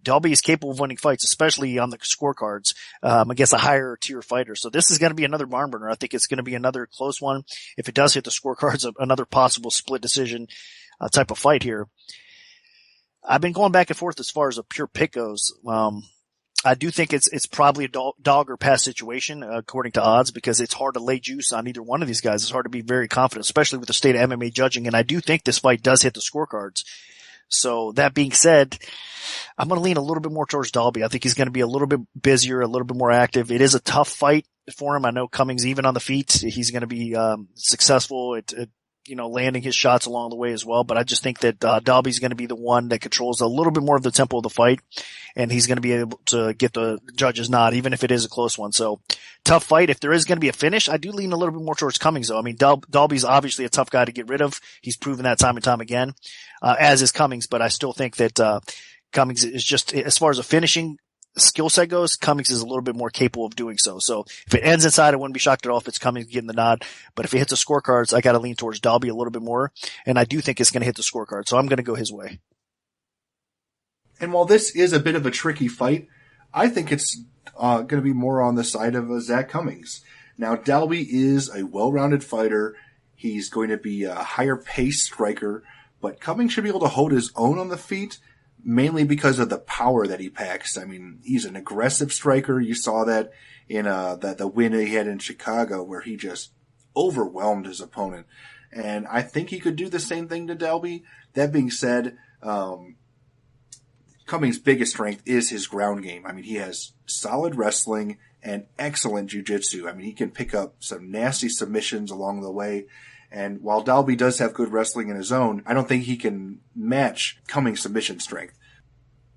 Dalby is capable of winning fights, especially on the scorecards, against a higher tier fighter. So this is going to be another barn burner. I think it's going to be another close one. If it does hit the scorecards, another possible split decision type of fight here. I've been going back and forth as far as a pure pick goes. I do think it's probably a dog or pass situation, according to odds, because it's hard to lay juice on either one of these guys. It's hard to be very confident, especially with the state of MMA judging. And I do think this fight does hit the scorecards. So that being said, I'm going to lean a little bit more towards Dalby. I think he's going to be a little bit busier, a little bit more active. It is a tough fight for him. I know Cummings, even on the feet, he's going to be successful at landing his shots along the way as well. But I just think that Dalby's going to be the one that controls a little bit more of the tempo of the fight, and he's going to be able to get the judge's nod, even if it is a close one. So tough fight. If there is going to be a finish, I do lean a little bit more towards Cummings, though. I mean, Dalby's obviously a tough guy to get rid of. He's proven that time and time again, as is Cummings. But I still think that Cummings is just, as far as a finishing skill set goes, Cummings is a little bit more capable of doing so. So if it ends inside, I wouldn't be shocked at all if it's Cummings getting the nod. But if it hits the scorecards, I got to lean towards Dalby a little bit more. And I do think it's going to hit the scorecard. So I'm going to go his way. And while this is a bit of a tricky fight, I think it's going to be more on the side of Zach Cummings. Now, Dalby is a well-rounded fighter. He's going to be a higher-paced striker. But Cummings should be able to hold his own on the feet, mainly because of the power that he packs. I mean, he's an aggressive striker. You saw that in the win he had in Chicago, where he just overwhelmed his opponent. And I think he could do the same thing to Dalby. That being said, Cummings' biggest strength is his ground game. I mean, he has solid wrestling and excellent jiu-jitsu. I mean, he can pick up some nasty submissions along the way. And while Dalby does have good wrestling in his own, I don't think he can match Cummings' submission strength.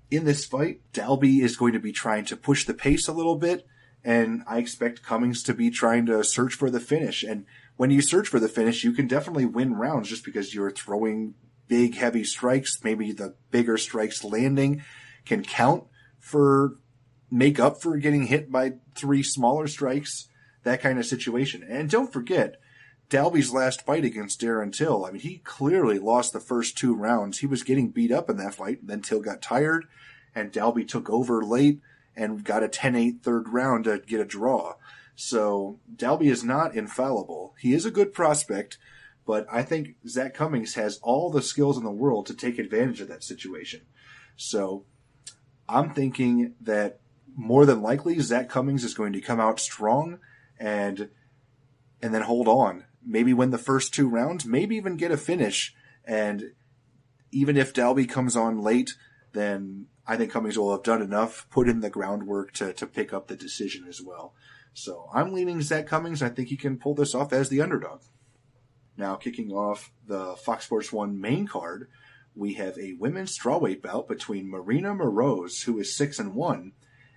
In this fight, Dalby is going to be trying to push the pace a little bit, and I expect Cummings to be trying to search for the finish. And when you search for the finish, you can definitely win rounds just because you're throwing big, heavy strikes. Maybe the bigger strikes landing can make up for getting hit by 3 smaller strikes, that kind of situation. And don't forget, Dalby's last fight against Darren Till, I mean, he clearly lost the first 2 rounds. He was getting beat up in that fight, and then Till got tired, and Dalby took over late and got a 10-8 third round to get a draw. So Dalby is not infallible. He is a good prospect, but I think Zach Cummings has all the skills in the world to take advantage of that situation. So I'm thinking that more than likely Zach Cummings is going to come out strong and then hold on. Maybe win the first 2 rounds, maybe even get a finish. And even if Dalby comes on late, then I think Cummings will have done enough, put in the groundwork to pick up the decision as well. So I'm leaning Zach Cummings. I think he can pull this off as the underdog. Now, kicking off the Fox Sports 1 main card, we have a women's strawweight bout between Marina Marose, who is 6-1,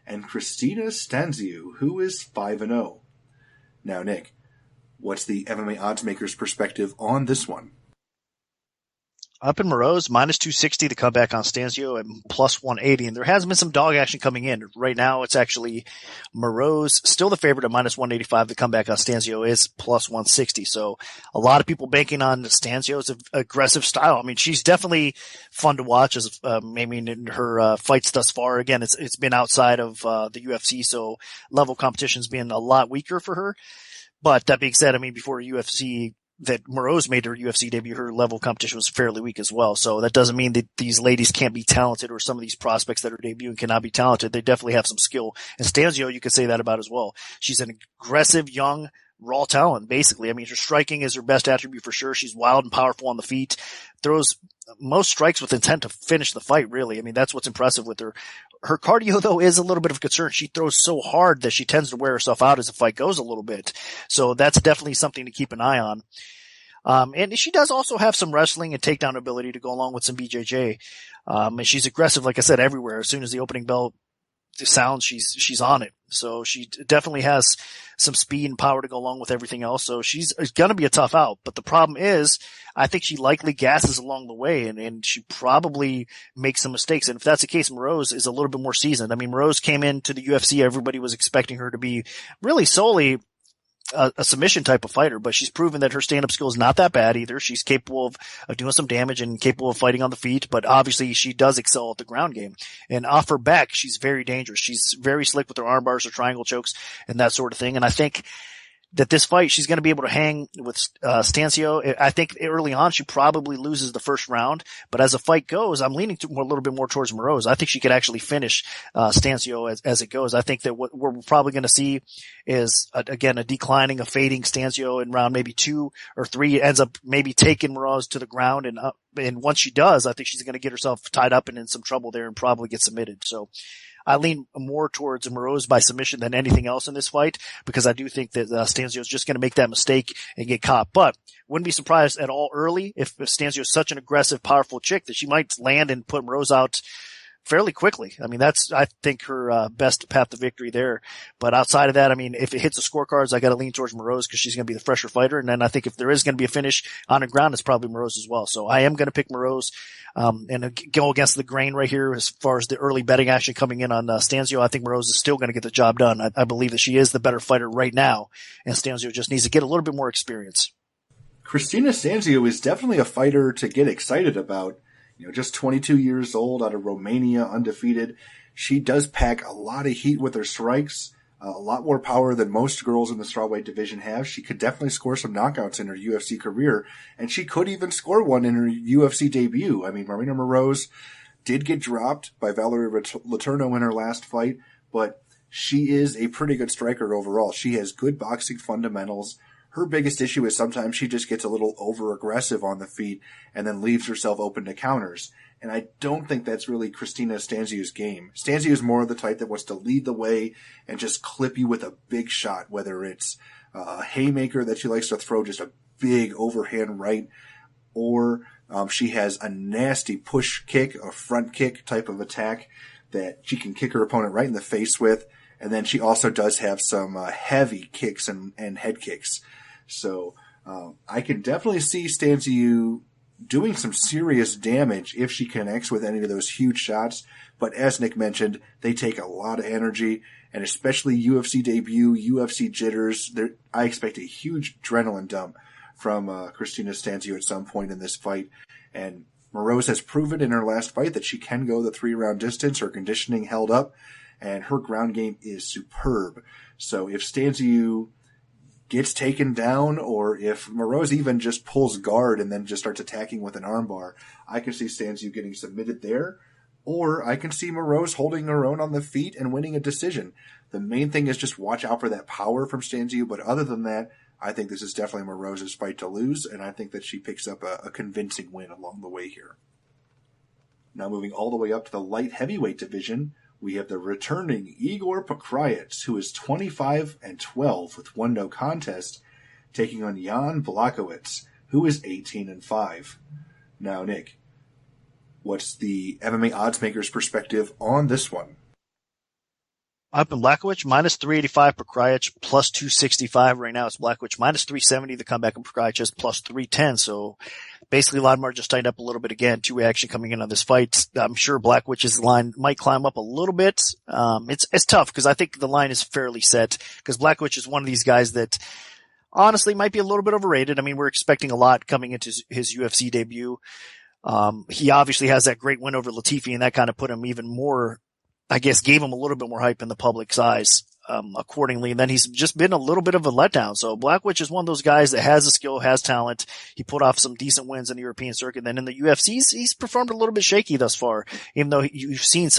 and Christina Stazzi, who is 5-0. Now, Nick, what's the MMA oddsmaker's perspective on this one? Up in Marose, minus 260 to come back on Stazzi and plus 180. And there has been some dog action coming in. Right now, it's actually Marose, still the favorite at minus 185 to come back on Stazzi is plus 160. So a lot of people banking on Stazzi's aggressive style. I mean, she's definitely fun to watch as, maybe in her, fights thus far. Again, it's been outside of, the UFC. So level competition's been a lot weaker for her. But that being said, I mean, before UFC, that Marose made her UFC debut, her level of competition was fairly weak as well. So that doesn't mean that these ladies can't be talented, or some of these prospects that are debuting cannot be talented. They definitely have some skill. And Stazzi, you could say that about as well. She's an aggressive, young, raw talent, basically. I mean, her striking is her best attribute for sure. She's wild and powerful on the feet, throws most strikes with intent to finish the fight, really. I mean, that's what's impressive with her. Her cardio, though, is a little bit of a concern. She throws so hard that she tends to wear herself out as the fight goes a little bit. So that's definitely something to keep an eye on. And she does also have some wrestling and takedown ability to go along with some BJJ. And she's aggressive, like I said, everywhere. As soon as the opening bell sounds, she's on it. So she definitely has some speed and power to go along with everything else. So she's gonna be a tough out. But the problem is, I think she likely gasses along the way, and she probably makes some mistakes. And if that's the case, Marose is a little bit more seasoned. I mean, Marose came into the UFC, everybody was expecting her to be really solely a submission type of fighter, but she's proven that her stand-up skill is not that bad either. She's capable of doing some damage and capable of fighting on the feet, but obviously she does excel at the ground game. And off her back, she's very dangerous. She's very slick with her arm bars, her triangle chokes, and that sort of thing. And I think that this fight, she's going to be able to hang with Stazzi. I think early on she probably loses the first round, but as the fight goes, I'm leaning a little bit more towards Marose. I think she could actually finish Stazzi as it goes. I think that what we're probably going to see is again a declining, a fading Stazzi in round maybe 2 or 3. It ends up maybe taking Marose to the ground, and once she does, I think she's going to get herself tied up and in some trouble there and probably get submitted. So I lean more towards Marose by submission than anything else in this fight, because I do think that Stazzi is just going to make that mistake and get caught. But wouldn't be surprised at all early if Stazzi is such an aggressive, powerful chick that she might land and put Marose out fairly quickly. I mean, that's, I think, her best path to victory there. But outside of that, I mean, if it hits the scorecards, I got to lean towards Marose because she's going to be the fresher fighter. And then I think if there is going to be a finish on the ground, it's probably Marose as well. So I am going to pick Marose and go against the grain right here as far as the early betting action coming in on Stazzi. I think Marose is still going to get the job done. I believe that she is the better fighter right now, and Stazzi just needs to get a little bit more experience. Christina Stazzi is definitely a fighter to get excited about. You know, just 22 years old, out of Romania, undefeated. She does pack a lot of heat with her strikes, a lot more power than most girls in the strawweight division have. She could definitely score some knockouts in her UFC career, and she could even score one in her UFC debut. I mean, Marina Marose did get dropped by Valerie Letourneau in her last fight, but she is a pretty good striker overall. She has good boxing fundamentals. Her biggest issue is sometimes she just gets a little over-aggressive on the feet and then leaves herself open to counters. And I don't think that's really Christina Stazzi's game. Stazzi is more of the type that wants to lead the way and just clip you with a big shot, whether it's a haymaker that she likes to throw, just a big overhand right, or she has a nasty push kick, a front kick type of attack that she can kick her opponent right in the face with. And then she also does have some heavy kicks and head kicks. So I can definitely see Stazzi doing some serious damage if she connects with any of those huge shots. But as Nick mentioned, they take a lot of energy, and especially UFC debut, UFC jitters. I expect a huge adrenaline dump from Christina Stazzi at some point in this fight. And Marose has proven in her last fight that she can go the 3-round distance. Her conditioning held up, and her ground game is superb. So if Stazzi gets taken down, or if Marose even just pulls guard and then just starts attacking with an armbar, I can see Stazzi getting submitted there, or I can see Marose holding her own on the feet and winning a decision. The main thing is just watch out for that power from Stazzi, but other than that, I think this is definitely Marose's fight to lose, and I think that she picks up a convincing win along the way here. Now moving all the way up to the light heavyweight division, we have the returning Igor Pokrayets, who is 25-12 with 1 no contest, taking on Jan Blachowicz, who is 18-5. Now, Nick, What's the MMA odds maker's perspective on this one? Up in Blachowicz, minus 385 per Krajicz, plus 265 right now. It's Blachowicz minus 370. The comeback in Krajicz is plus 310. So basically a lot of margins tightened up a little bit again. Two-way action coming in on this fight. I'm sure Blackwich's line might climb up a little bit. It's tough because I think the line is fairly set because Blachowicz is one of these guys that honestly might be a little bit overrated. I mean, we're expecting a lot coming into his UFC debut. He obviously has that great win over Latifi, and that kind of put him even more, I guess, gave him a little bit more hype in the public's eyes, accordingly. And then he's just been a little bit of a letdown. So Blachowicz is one of those guys that has the skill, has talent. He put off some decent wins in the European circuit. Then in the UFC, he's performed a little bit shaky thus far, even though you've seen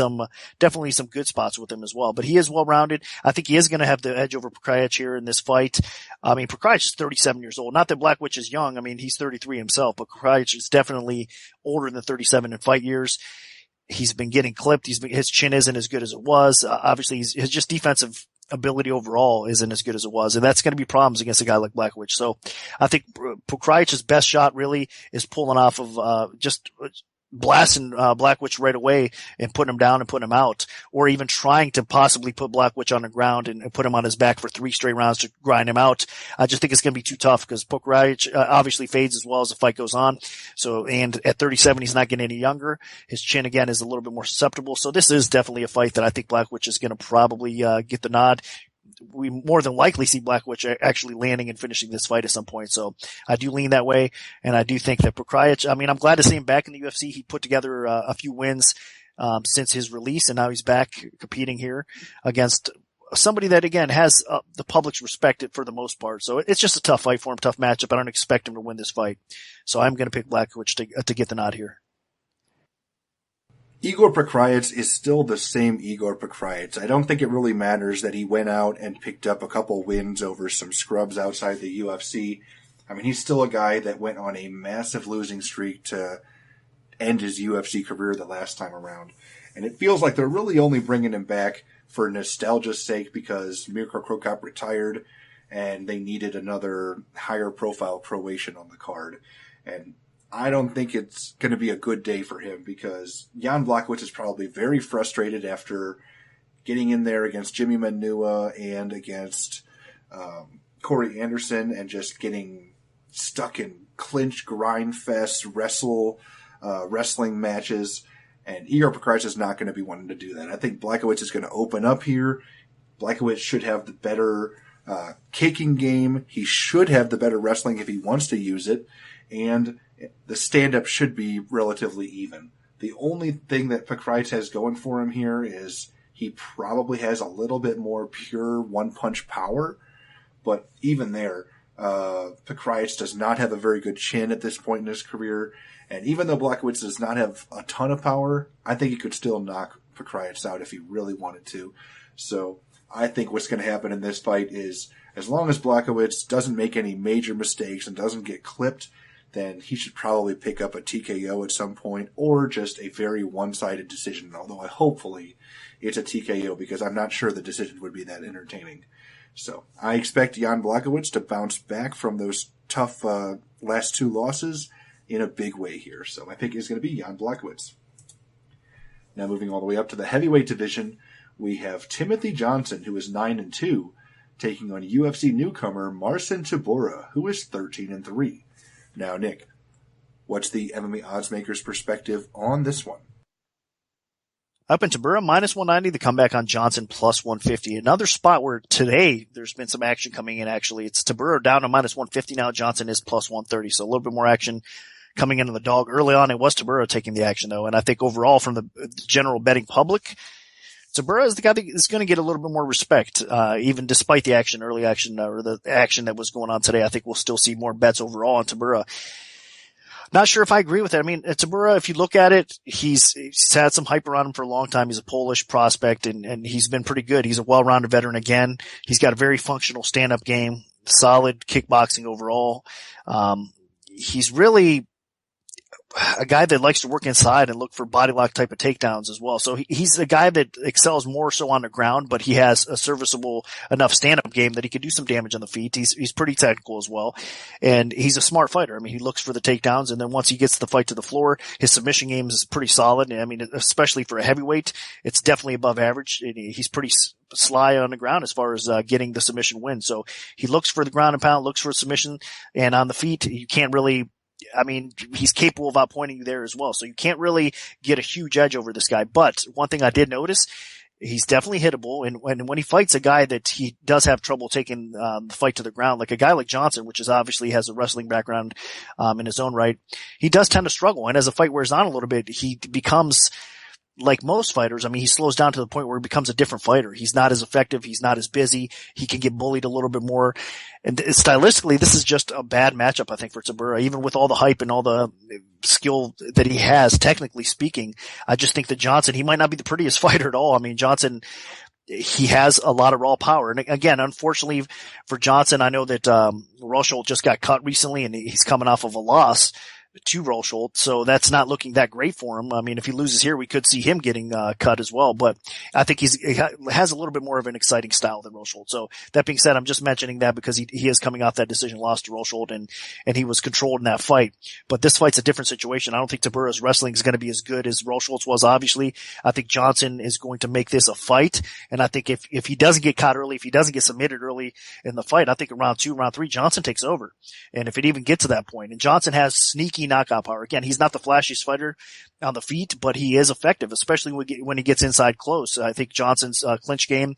definitely some good spots with him as well. But he is well-rounded. I think he is going to have the edge over Krajicz here in this fight. I mean, Krajicz is 37 years old. Not that Blachowicz is young. I mean, he's 33 himself, but Krajicz is definitely older than 37 in fight years. He's been getting clipped. His chin isn't as good as it was. Obviously, his just defensive ability overall isn't as good as it was, and that's going to be problems against a guy like Blachowicz. So I think Krajicz's best shot really is pulling off of just blasting Blachowicz right away and putting him down and putting him out, or even trying to possibly put Blachowicz on the ground and put him on his back for 3 straight rounds to grind him out. I just think it's going to be too tough because Krajicz obviously fades as well as the fight goes on. So, and at 37, he's not getting any younger. His chin again is a little bit more susceptible. So this is definitely a fight that I think Blachowicz is going to probably get the nod. We more than likely see Blachowicz actually landing and finishing this fight at some point. So I do lean that way. And I do think that Krajicz, I mean, I'm glad to see him back in the UFC. He put together a few wins, since his release, and now he's back competing here against somebody that again has the public's respect for the most part. So it's just a tough fight for him, tough matchup. I don't expect him to win this fight. So I'm going to pick Blachowicz to get the nod here. Igor Krajicz is still the same Igor Krajicz. I don't think it really matters that he went out and picked up a couple wins over some scrubs outside the UFC. I mean, he's still a guy that went on a massive losing streak to end his UFC career the last time around. And it feels like they're really only bringing him back for nostalgia's sake because Mirko Cro Cop retired and they needed another higher profile Croatian on the card. And I don't think it's going to be a good day for him because Jan Blachowicz is probably very frustrated after getting in there against Jimmy Manua and against Corey Anderson and just getting stuck in clinch, grind fest, wrestling matches. And Igor Krajicz is not going to be wanting to do that. I think Blachowicz is going to open up here. Blachowicz should have the better kicking game. He should have the better wrestling if he wants to use it. And the stand-up should be relatively even. The only thing that Krajicz has going for him here is he probably has a little bit more pure one-punch power. But even there, Krajicz does not have a very good chin at this point in his career. And even though Blachowicz does not have a ton of power, I think he could still knock Krajicz out if he really wanted to. So I think what's going to happen in this fight is as long as Blachowicz doesn't make any major mistakes and doesn't get clipped, then he should probably pick up a TKO at some point or just a very one-sided decision, although hopefully it's a TKO because I'm not sure the decision would be that entertaining. So I expect Jan Blachowicz to bounce back from those tough last 2 losses in a big way here. So my pick is going to be Jan Blachowicz. Now moving all the way up to the heavyweight division, we have Timothy Johnson, who is 9-2, taking on UFC newcomer Marcin Tybura, who is 13-3. Now, Nick, what's the MMA oddsmaker's perspective on this one? Up in Tibura, minus 190, the comeback on Johnson, plus 150. Another spot where today there's been some action coming in, actually. It's Tibura down to minus 150 now. Johnson is plus 130, so a little bit more action coming into the dog. Early on, it was Tibura taking the action, though, and I think overall from the general betting public, Tibura is the guy that is going to get a little bit more respect, even despite the early action, or the action that was going on today. I think we'll still see more bets overall on Tibura. Not sure if I agree with it. I mean, Tibura, if you look at it, he's had some hype around him for a long time. He's a Polish prospect, and he's been pretty good. He's a well-rounded veteran again. He's got a very functional stand-up game, solid kickboxing overall. He's really a guy that likes to work inside and look for body lock type of takedowns as well. So he's a guy that excels more so on the ground, but he has a serviceable enough stand-up game that he could do some damage on the feet. He's pretty technical as well. And he's a smart fighter. I mean, he looks for the takedowns, and then once he gets the fight to the floor, his submission game is pretty solid. I mean, especially for a heavyweight, it's definitely above average. He's pretty sly on the ground as far as getting the submission win. So he looks for the ground and pound, looks for submission, and on the feet, you can't really, I mean, he's capable of outpointing you there as well. So you can't really get a huge edge over this guy. But one thing I did notice, he's definitely hittable. And when he fights a guy that he does have trouble taking the fight to the ground, like a guy like Johnson, which is obviously has a wrestling background in his own right, he does tend to struggle. And as the fight wears on a little bit, he becomes, like most fighters, I mean, he slows down to the point where he becomes a different fighter. He's not as effective. He's not as busy. He can get bullied a little bit more. And stylistically, this is just a bad matchup, I think, for Tibor. Even with all the hype and all the skill that he has, technically speaking, I just think that Johnson, he might not be the prettiest fighter at all. I mean, Johnson, he has a lot of raw power. And again, unfortunately for Johnson, I know that Rothwell just got cut recently and he's coming off of a loss to Rothwell, so that's not looking that great for him. I mean, if he loses here, we could see him getting cut as well, but I think he has a little bit more of an exciting style than Rothwell. So that being said, I'm just mentioning that because he is coming off that decision loss to Rothwell and he was controlled in that fight. But this fight's a different situation. I don't think Tibur's wrestling is going to be as good as Rothwell's was, obviously. I think Johnson is going to make this a fight, and I think if he doesn't get caught early, if he doesn't get submitted early in the fight, I think in round 2, round 3, Johnson takes over. And if it even gets to that point, and Johnson has sneaky knockout power. Again, he's not the flashiest fighter on the feet, but he is effective, especially when he gets inside close. I think Johnson's clinch game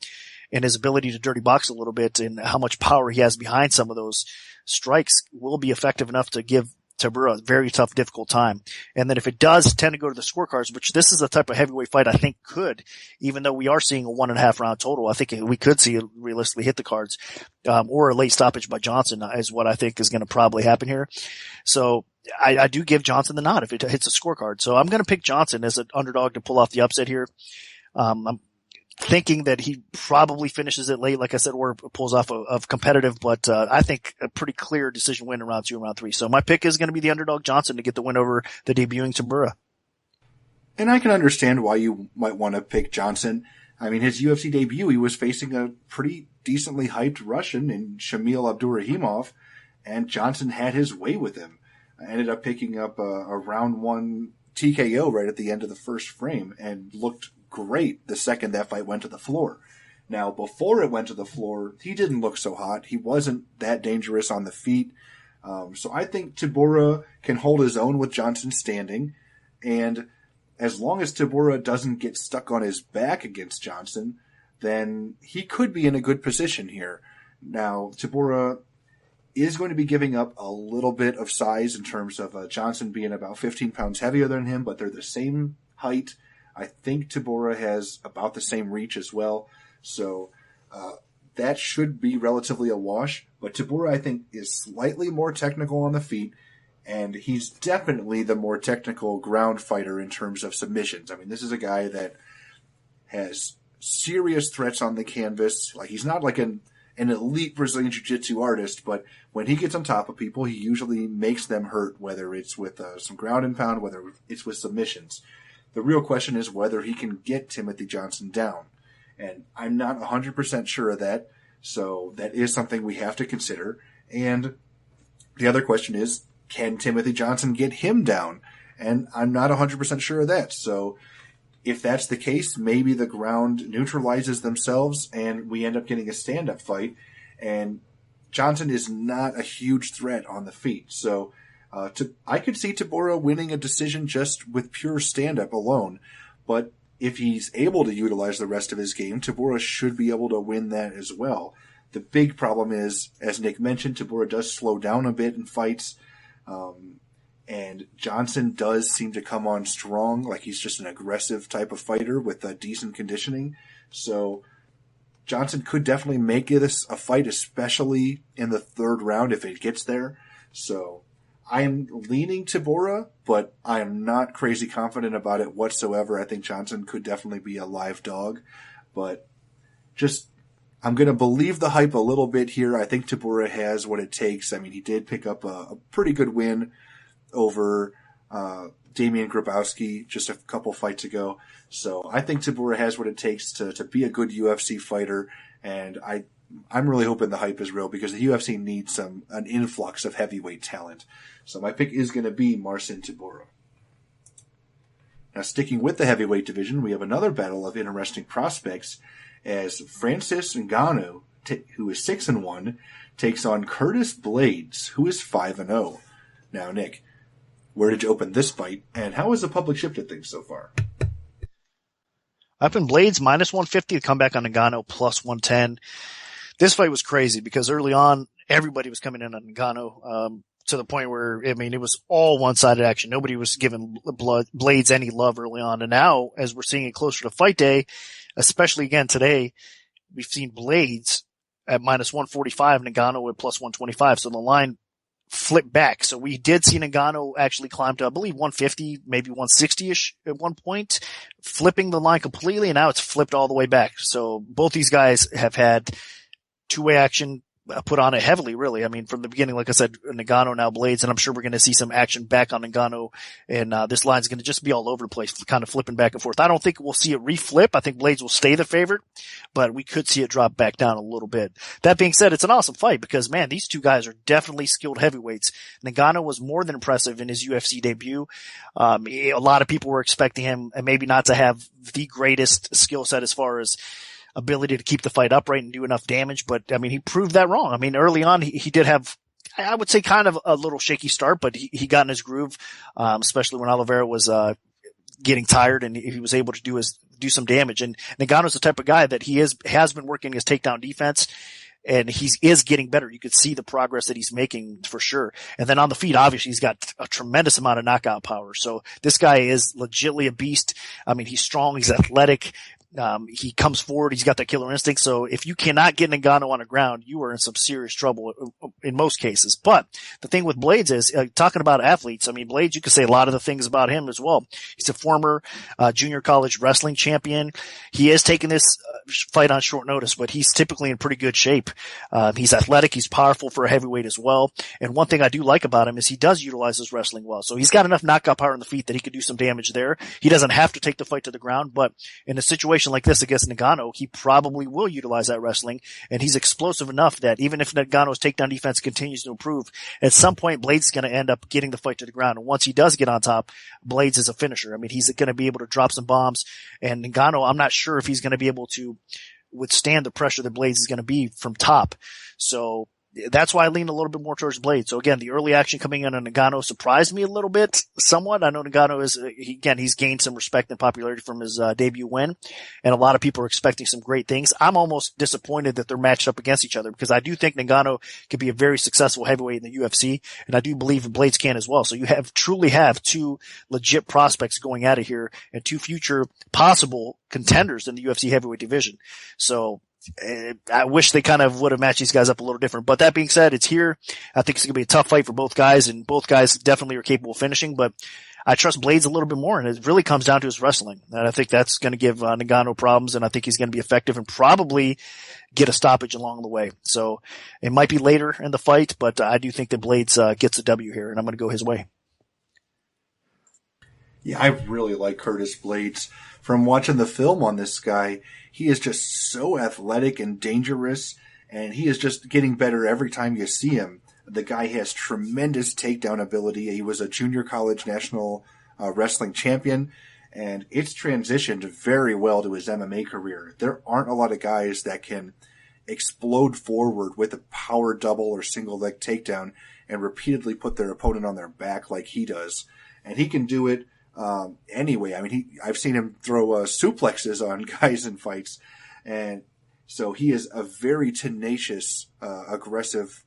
and his ability to dirty box a little bit and how much power he has behind some of those strikes will be effective enough to give Tibur a very tough, difficult time. And then if it does tend to go to the scorecards, which this is the type of heavyweight fight I think could, even though we are seeing a 1.5 round total, I think we could see it realistically hit the cards, or a late stoppage by Johnson is what I think is going to probably happen here. So I do give Johnson the nod if it hits a scorecard. So I'm going to pick Johnson as an underdog to pull off the upset here. I'm thinking that he probably finishes it late, like I said, or pulls off of competitive, but I think a pretty clear decision win in round 2 and round 3. So my pick is going to be the underdog Johnson to get the win over the debuting Tibur. And I can understand why you might want to pick Johnson. I mean, his UFC debut, he was facing a pretty decently hyped Russian in Shamil Abdurrahimov, and Johnson had his way with him. I ended up picking up a round 1 TKO right at the end of the first frame and looked great the second that fight went to the floor. Now, before it went to the floor, he didn't look so hot. He wasn't that dangerous on the feet. So I think Tibur can hold his own with Johnson standing. And as long as Tibur doesn't get stuck on his back against Johnson, then he could be in a good position here. Now, Tibur is going to be giving up a little bit of size in terms of Johnson being about 15 pounds heavier than him, but they're the same height. I think Tibor has about the same reach as well. So that should be relatively a wash. But Tibor, I think, is slightly more technical on the feet, and he's definitely the more technical ground fighter in terms of submissions. I mean, this is a guy that has serious threats on the canvas. Like, he's not like an elite Brazilian Jiu-Jitsu artist, but when he gets on top of people, he usually makes them hurt, whether it's with some ground and pound, whether it's with submissions. The real question is whether he can get Timothy Johnson down. And I'm not 100% sure of that, so that is something we have to consider. And the other question is, can Timothy Johnson get him down? And I'm not 100% sure of that. So if that's the case, maybe the ground neutralizes themselves and we end up getting a stand-up fight. And Johnson is not a huge threat on the feet. So I could see Tibor winning a decision just with pure stand-up alone. But if he's able to utilize the rest of his game, Tibor should be able to win that as well. The big problem is, as Nick mentioned, Tibor does slow down a bit in fights. And Johnson does seem to come on strong, like he's just an aggressive type of fighter with a decent conditioning. So Johnson could definitely make it a fight, especially in the third round if it gets there. So I'm leaning Tibor, but I am not crazy confident about it whatsoever. I think Johnson could definitely be a live dog, but I'm going to believe the hype a little bit here. I think Tibor has what it takes. I mean, he did pick up a pretty good win over Damian Grabowski just a couple fights ago. So I think Tibor has what it takes to be a good UFC fighter, and I'm really hoping the hype is real because the UFC needs an influx of heavyweight talent. So my pick is going to be Marcin Tybura. Now, sticking with the heavyweight division, we have another battle of interesting prospects as Francis Ngannou, who is 6-1, takes on Curtis Blades, who is 5-0. Now, Nick, where did you open this fight, and how has the public shifted things so far? Up in Blades, minus 150 to come back on Ngannou, plus 110. This fight was crazy because early on, everybody was coming in on Gano, to the point where, I mean, it was all one-sided action. Nobody was giving Blades any love early on. And now, as we're seeing it closer to fight day, especially again today, we've seen Blades at minus 145 and Ngannou at plus 125. So the line flipped back. So we did see Ngannou actually climb to, I believe, 150, maybe 160-ish at one point, flipping the line completely, and now it's flipped all the way back. So both these guys have had two-way action put on it heavily, really. I mean, from the beginning, like I said, Ngannou, now Blades, and I'm sure we're going to see some action back on Ngannou, and this line's going to just be all over the place, kind of flipping back and forth. I don't think we'll see it reflip. I think Blades will stay the favorite, but we could see it drop back down a little bit. That being said, it's an awesome fight because, man, these two guys are definitely skilled heavyweights. Ngannou was more than impressive in his UFC debut. A lot of people were expecting him, and maybe not to have the greatest skill set as far as ability to keep the fight upright and do enough damage. But I mean, he proved that wrong. I mean, early on, he did have, I would say, kind of a little shaky start, but he got in his groove, especially when Oliveira was, getting tired and he was able to do some damage. And Ngannou's the type of guy that has been working his takedown defense, and he is getting better. You could see the progress that he's making for sure. And then on the feet, obviously, he's got a tremendous amount of knockout power. So this guy is legitimately a beast. I mean, he's strong, he's athletic. He comes forward. He's got that killer instinct. So if you cannot get Ngannou on the ground, you are in some serious trouble in most cases. But the thing with Blades is, talking about athletes, I mean, Blades, you could say a lot of the things about him as well. He's a former junior college wrestling champion. He is taking this fight on short notice, but he's typically in pretty good shape. He's athletic. He's powerful for a heavyweight as well. And one thing I do like about him is he does utilize his wrestling well. So he's got enough knockout power in the feet that he could do some damage there. He doesn't have to take the fight to the ground, but in a situation like this against Ngannou, he probably will utilize that wrestling, and he's explosive enough that even if Ngannou's takedown defense continues to improve, at some point Blades is going to end up getting the fight to the ground. And once he does get on top, Blades is a finisher. I mean, he's going to be able to drop some bombs, and Ngannou, I'm not sure if he's going to be able to withstand the pressure that Blades is going to be from top. So that's why I lean a little bit more towards Blades. So again, the early action coming in on Ngannou surprised me a little bit, somewhat. I know Ngannou is, he's gained some respect and popularity from his debut win, and a lot of people are expecting some great things. I'm almost disappointed that they're matched up against each other because I do think Ngannou could be a very successful heavyweight in the UFC, and I do believe Blades can as well. So you truly have two legit prospects going at it here and two future possible contenders in the UFC heavyweight division. So I wish they kind of would have matched these guys up a little different. But that being said, it's here. I think it's going to be a tough fight for both guys, and both guys definitely are capable of finishing. But I trust Blades a little bit more, and it really comes down to his wrestling. And I think that's going to give Ngannou problems, and I think he's going to be effective and probably get a stoppage along the way. So it might be later in the fight, but I do think that Blades gets a W here, and I'm going to go his way. Yeah, I really like Curtis Blades. From watching the film on this guy, he is just so athletic and dangerous, and he is just getting better every time you see him. The guy has tremendous takedown ability. He was a junior college national wrestling champion, and it's transitioned very well to his MMA career. There aren't a lot of guys that can explode forward with a power double or single leg takedown and repeatedly put their opponent on their back like he does. And he can do it anyway. I mean, I've seen him throw suplexes on guys in fights, and so he is a very tenacious, aggressive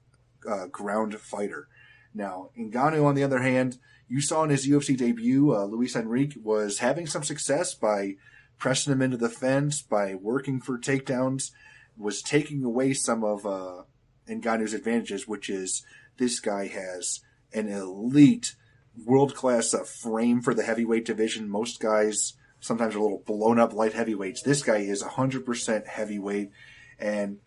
ground fighter. Now, Ngannou, on the other hand, you saw in his UFC debut, Luis Enrique was having some success by pressing him into the fence, by working for takedowns, was taking away some of Ngannou's advantages, which is this guy has an elite world-class frame for the heavyweight division. Most guys sometimes are a little blown-up light heavyweights. This guy is 100% heavyweight, and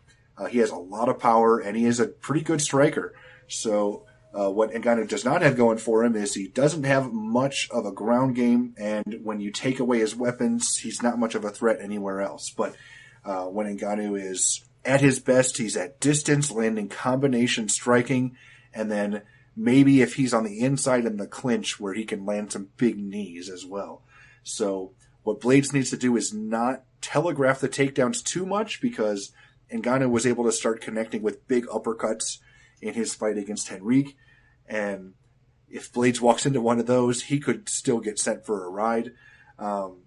he has a lot of power, and he is a pretty good striker. So What Ngannou does not have going for him is he doesn't have much of a ground game, and when you take away his weapons, he's not much of a threat anywhere else. But when Ngannou is at his best, he's at distance, landing combination striking, and then maybe if he's on the inside in the clinch where he can land some big knees as well. So what Blaydes needs to do is not telegraph the takedowns too much, because Ngannou was able to start connecting with big uppercuts in his fight against Henrique. And if Blaydes walks into one of those, he could still get sent for a ride. But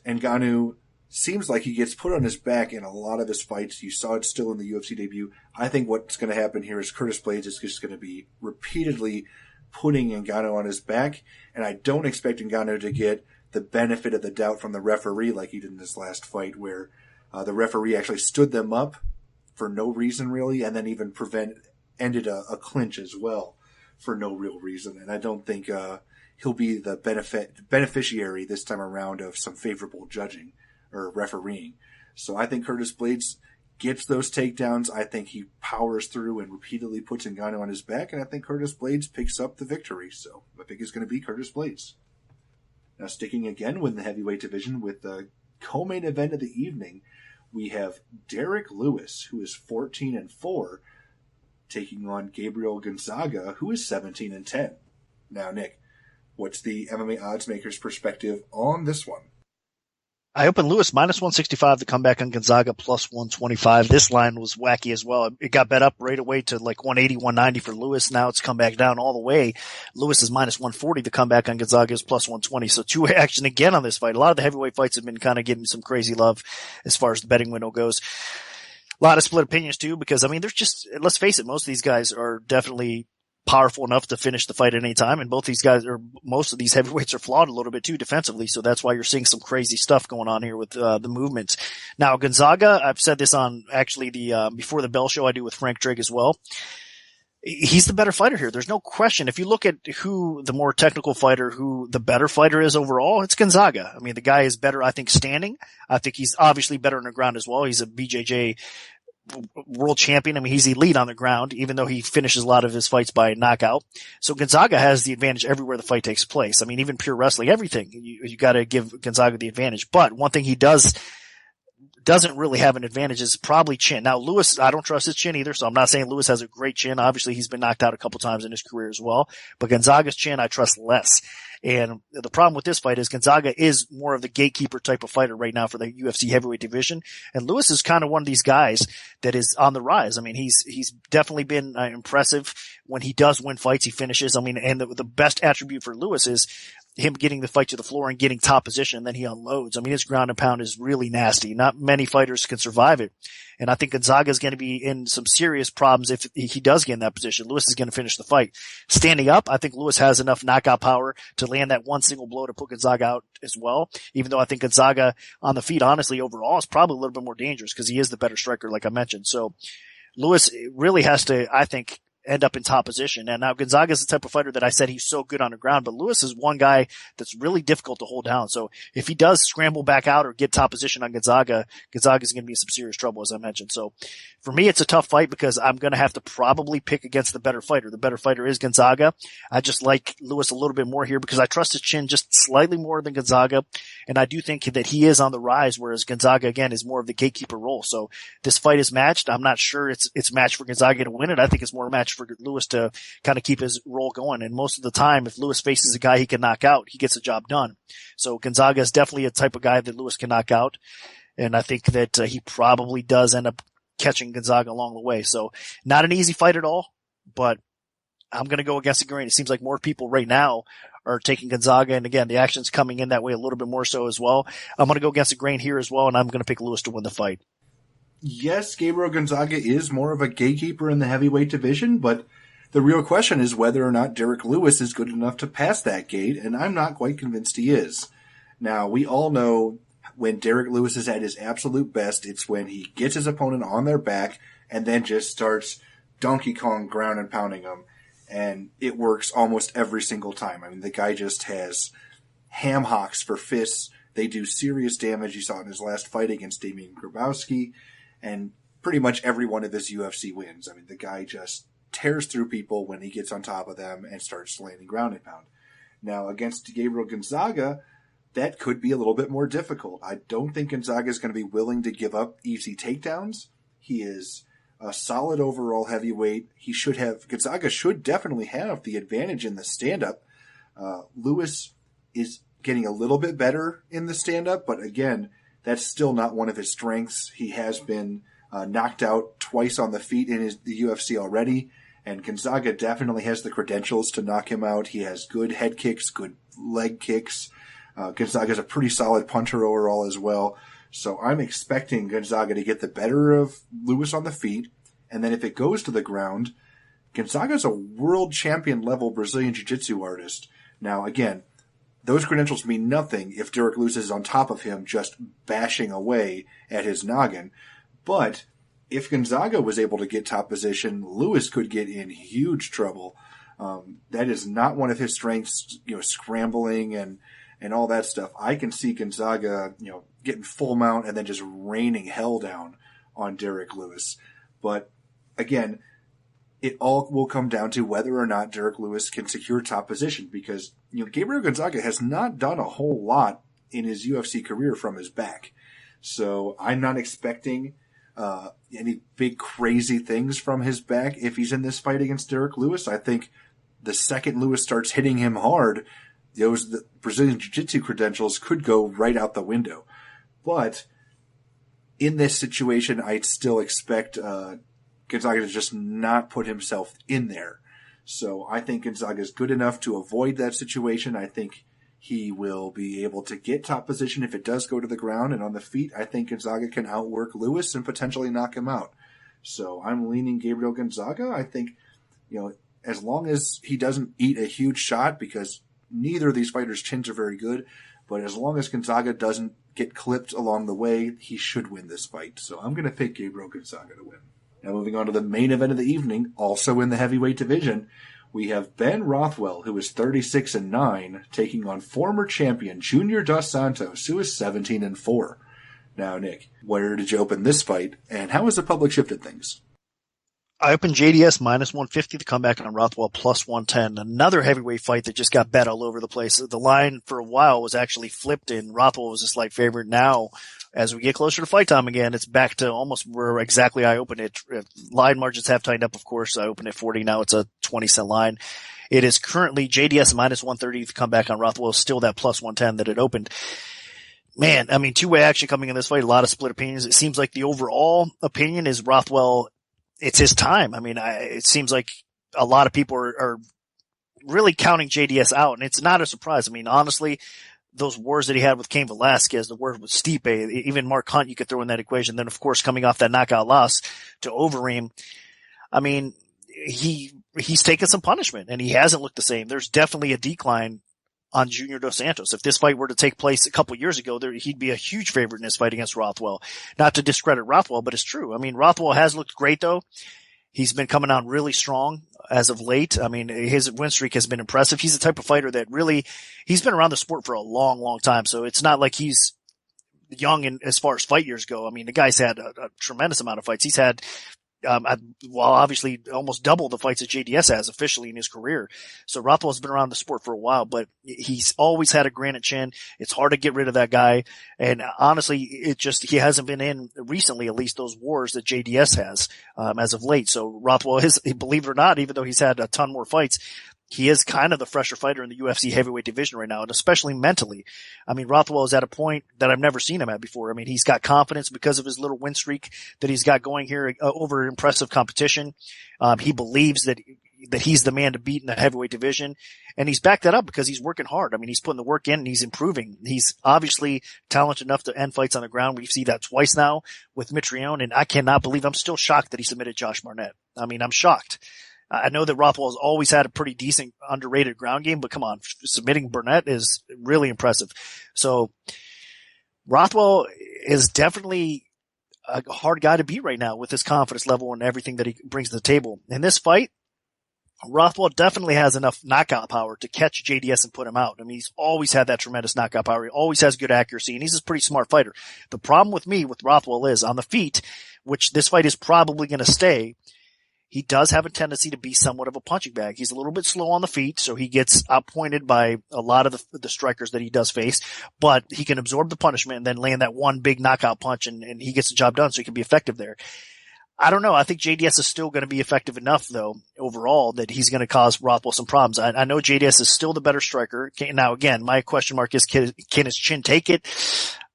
Ngannou seems like he gets put on his back in a lot of his fights. You saw it still in the UFC debut. I think what's going to happen here is Curtis Blaydes is just going to be repeatedly putting Ngannou on his back. And I don't expect Ngannou to get the benefit of the doubt from the referee like he did in this last fight, where the referee actually stood them up for no reason really, and then even ended a clinch as well for no real reason. And I don't think he'll be the beneficiary this time around of some favorable judging or refereeing. So I think Curtis Blaydes gets those takedowns. I think he powers through and repeatedly puts Ngannou on his back, and I think Curtis Blaydes picks up the victory. So I think it's going to be Curtis Blaydes. Now, sticking again with the heavyweight division with the co-main event of the evening, we have Derek Lewis, who is 14-4, taking on Gabriel Gonzaga, who is 17-10. Now, Nick, what's the MMA odds maker's perspective on this one? I opened Lewis minus 165 to come back on Gonzaga plus 125. This line was wacky as well. It got bet up right away to like 180, 190 for Lewis. Now it's come back down all the way. Lewis is minus 140 to come back on Gonzaga is plus 120. So two-way action again on this fight. A lot of the heavyweight fights have been kind of giving some crazy love as far as the betting window goes. A lot of split opinions too, because I mean, there's just, let's face it, most of these guys are definitely powerful enough to finish the fight at any time. And both these guys, or most of these heavyweights, are flawed a little bit too defensively. So that's why you're seeing some crazy stuff going on here with the movements. Now, Gonzaga, I've said this on actually the Before the Bell show I do with Frank Drake as well. He's the better fighter here. There's no question. If you look at who the more technical fighter, who the better fighter is overall, it's Gonzaga. I mean, the guy is better, I think, standing. I think he's obviously better on the ground as well. He's a BJJ world champion. I mean, he's elite on the ground, even though he finishes a lot of his fights by knockout. So Gonzaga has the advantage everywhere the fight takes place. I mean, even pure wrestling, everything. You got to give Gonzaga the advantage. But one thing he doesn't really have an advantage is probably chin. Now, Lewis, I don't trust his chin either, so I'm not saying Lewis has a great chin. Obviously, he's been knocked out a couple times in his career as well. But Gonzaga's chin, I trust less. And the problem with this fight is Gonzaga is more of the gatekeeper type of fighter right now for the UFC heavyweight division. And Lewis is kind of one of these guys that is on the rise. I mean, he's definitely been impressive. When he does win fights, he finishes. I mean, and the best attribute for Lewis is him getting the fight to the floor and getting top position, and then he unloads. I mean, his ground and pound is really nasty. Not many fighters can survive it. And I think Gonzaga is going to be in some serious problems if he does get in that position. Lewis is going to finish the fight. Standing up, I think Lewis has enough knockout power to land that one single blow to put Gonzaga out as well. Even though I think Gonzaga on the feet, honestly, overall is probably a little bit more dangerous because he is the better striker, like I mentioned. So Lewis really has to, I think, end up in top position. And now Gonzaga is the type of fighter that I said he's so good on the ground, but Lewis is one guy that's really difficult to hold down. So if he does scramble back out or get top position on Gonzaga is going to be in some serious trouble, as I mentioned. So for me, it's a tough fight because I'm going to have to probably pick against the better fighter. The better fighter is Gonzaga. I just like Lewis a little bit more here because I trust his chin just slightly more than Gonzaga. And I do think that he is on the rise, whereas Gonzaga, again, is more of the gatekeeper role. So this fight is matched. I'm not sure it's matched for Gonzaga to win it. I think it's more a match for Lewis to kind of keep his role going. And most of the time, if Lewis faces a guy he can knock out, he gets the job done. So Gonzaga is definitely a type of guy that Lewis can knock out. And I think that he probably does end up catching Gonzaga along the way. So not an easy fight at all, but I'm going to go against the grain. It seems like more people right now are taking Gonzaga. And again, the action's coming in that way a little bit more so as well. I'm going to go against the grain here as well. And I'm going to pick Lewis to win the fight. Yes, Gabriel Gonzaga is more of a gatekeeper in the heavyweight division, but the real question is whether or not Derek Lewis is good enough to pass that gate, and I'm not quite convinced he is. Now, we all know when Derek Lewis is at his absolute best, it's when he gets his opponent on their back and then just starts Donkey Kong ground and pounding them, and it works almost every single time. I mean, the guy just has ham hocks for fists. They do serious damage. You saw it in his last fight against Damian Grabowski. And pretty much every one of his UFC wins. I mean, the guy just tears through people when he gets on top of them and starts landing ground and pound. Now, against Gabriel Gonzaga, that could be a little bit more difficult. I don't think Gonzaga is going to be willing to give up easy takedowns. He is a solid overall heavyweight. Gonzaga should definitely have the advantage in the stand-up. Lewis is getting a little bit better in the stand-up, but again, that's still not one of his strengths. He has been knocked out twice on the feet in the UFC already, and Gonzaga definitely has the credentials to knock him out. He has good head kicks, good leg kicks. Gonzaga's a pretty solid punter overall as well. So I'm expecting Gonzaga to get the better of Lewis on the feet, and then if it goes to the ground, Gonzaga's a world champion level Brazilian Jiu-Jitsu artist. Now, again, those credentials mean nothing if Derek Lewis is on top of him just bashing away at his noggin. But if Gonzaga was able to get top position, Lewis could get in huge trouble. That is not one of his strengths, scrambling and all that stuff. I can see Gonzaga, getting full mount and then just raining hell down on Derek Lewis. But again, it all will come down to whether or not Derek Lewis can secure top position, because Gabriel Gonzaga has not done a whole lot in his UFC career from his back. So I'm not expecting any big crazy things from his back if he's in this fight against Derek Lewis. I think the second Lewis starts hitting him hard, the Brazilian Jiu-Jitsu credentials could go right out the window. But in this situation, I'd still expect Gonzaga to just not put himself in there. So I think Gonzaga is good enough to avoid that situation. I think he will be able to get top position if it does go to the ground, and on the feet, I think Gonzaga can outwork Lewis and potentially knock him out. So I'm leaning Gabriel Gonzaga. I think, as long as he doesn't eat a huge shot, because neither of these fighters' chins are very good, but as long as Gonzaga doesn't get clipped along the way, he should win this fight. So I'm going to pick Gabriel Gonzaga to win. Now moving on to the main event of the evening, also in the heavyweight division, we have Ben Rothwell, who is 36-9, taking on former champion Junior Dos Santos, who is 17-4. Now, Nick, where did you open this fight, and how has the public shifted things? I opened JDS minus 150 to come back on Rothwell plus 110. Another heavyweight fight that just got bet all over the place. The line for a while was actually flipped, and Rothwell was a slight favorite. Now, as we get closer to fight time again, it's back to almost where exactly I opened it. Line margins have tightened up, of course. I opened at 40. Now it's a 20-cent line. It is currently JDS minus 130 to come back on Rothwell, still that plus 110 that it opened. Man, I mean, two-way action coming in this fight, a lot of split opinions. It seems like the overall opinion is Rothwell, it's his time. I mean, it seems like a lot of people are really counting JDS out, and it's not a surprise. I mean, honestly, those wars that he had with Cain Velasquez, the wars with Stipe, even Mark Hunt, you could throw in that equation. Then, of course, coming off that knockout loss to Overeem, I mean, he's taken some punishment, and he hasn't looked the same. There's definitely a decline on Junior Dos Santos. If this fight were to take place a couple years ago, he'd be a huge favorite in this fight against Rothwell. Not to discredit Rothwell, but it's true. I mean, Rothwell has looked great, though. He's been coming out really strong as of late. I mean, his win streak has been impressive. He's the type of fighter that really, he's been around the sport for a long, long time. So it's not like he's young in, as far as fight years go. I mean, the guy's had a tremendous amount of fights. He's had, obviously almost double the fights that JDS has officially in his career. So Rothwell's been around the sport for a while, but he's always had a granite chin. It's hard to get rid of that guy. And honestly, he hasn't been in recently, at least those wars that JDS has, as of late. So Rothwell is, believe it or not, even though he's had a ton more fights, he is kind of the fresher fighter in the UFC heavyweight division right now, and especially mentally. I mean, Rothwell is at a point that I've never seen him at before. I mean, he's got confidence because of his little win streak that he's got going here over impressive competition. He believes that he's the man to beat in the heavyweight division, and he's backed that up because he's working hard. I mean, he's putting the work in and he's improving. He's obviously talented enough to end fights on the ground. We've seen that twice now with Mitrione, and I cannot believe, I'm still shocked that he submitted Josh Barnett. I mean, I'm shocked. I know that Rothwell has always had a pretty decent, underrated ground game, but come on, submitting Burnett is really impressive. So Rothwell is definitely a hard guy to beat right now with his confidence level and everything that he brings to the table. In this fight, Rothwell definitely has enough knockout power to catch JDS and put him out. I mean, he's always had that tremendous knockout power. He always has good accuracy, and he's a pretty smart fighter. The problem with me with Rothwell is on the feet, which this fight is probably going to stay, he does have a tendency to be somewhat of a punching bag. He's a little bit slow on the feet, so he gets outpointed by a lot of the strikers that he does face, but he can absorb the punishment and then land that one big knockout punch, and he gets the job done, so he can be effective there. I don't know. I think JDS is still going to be effective enough, though, overall, that he's going to cause Rothwell some problems. I know JDS is still the better striker. Now, again, my question mark is, can his chin take it?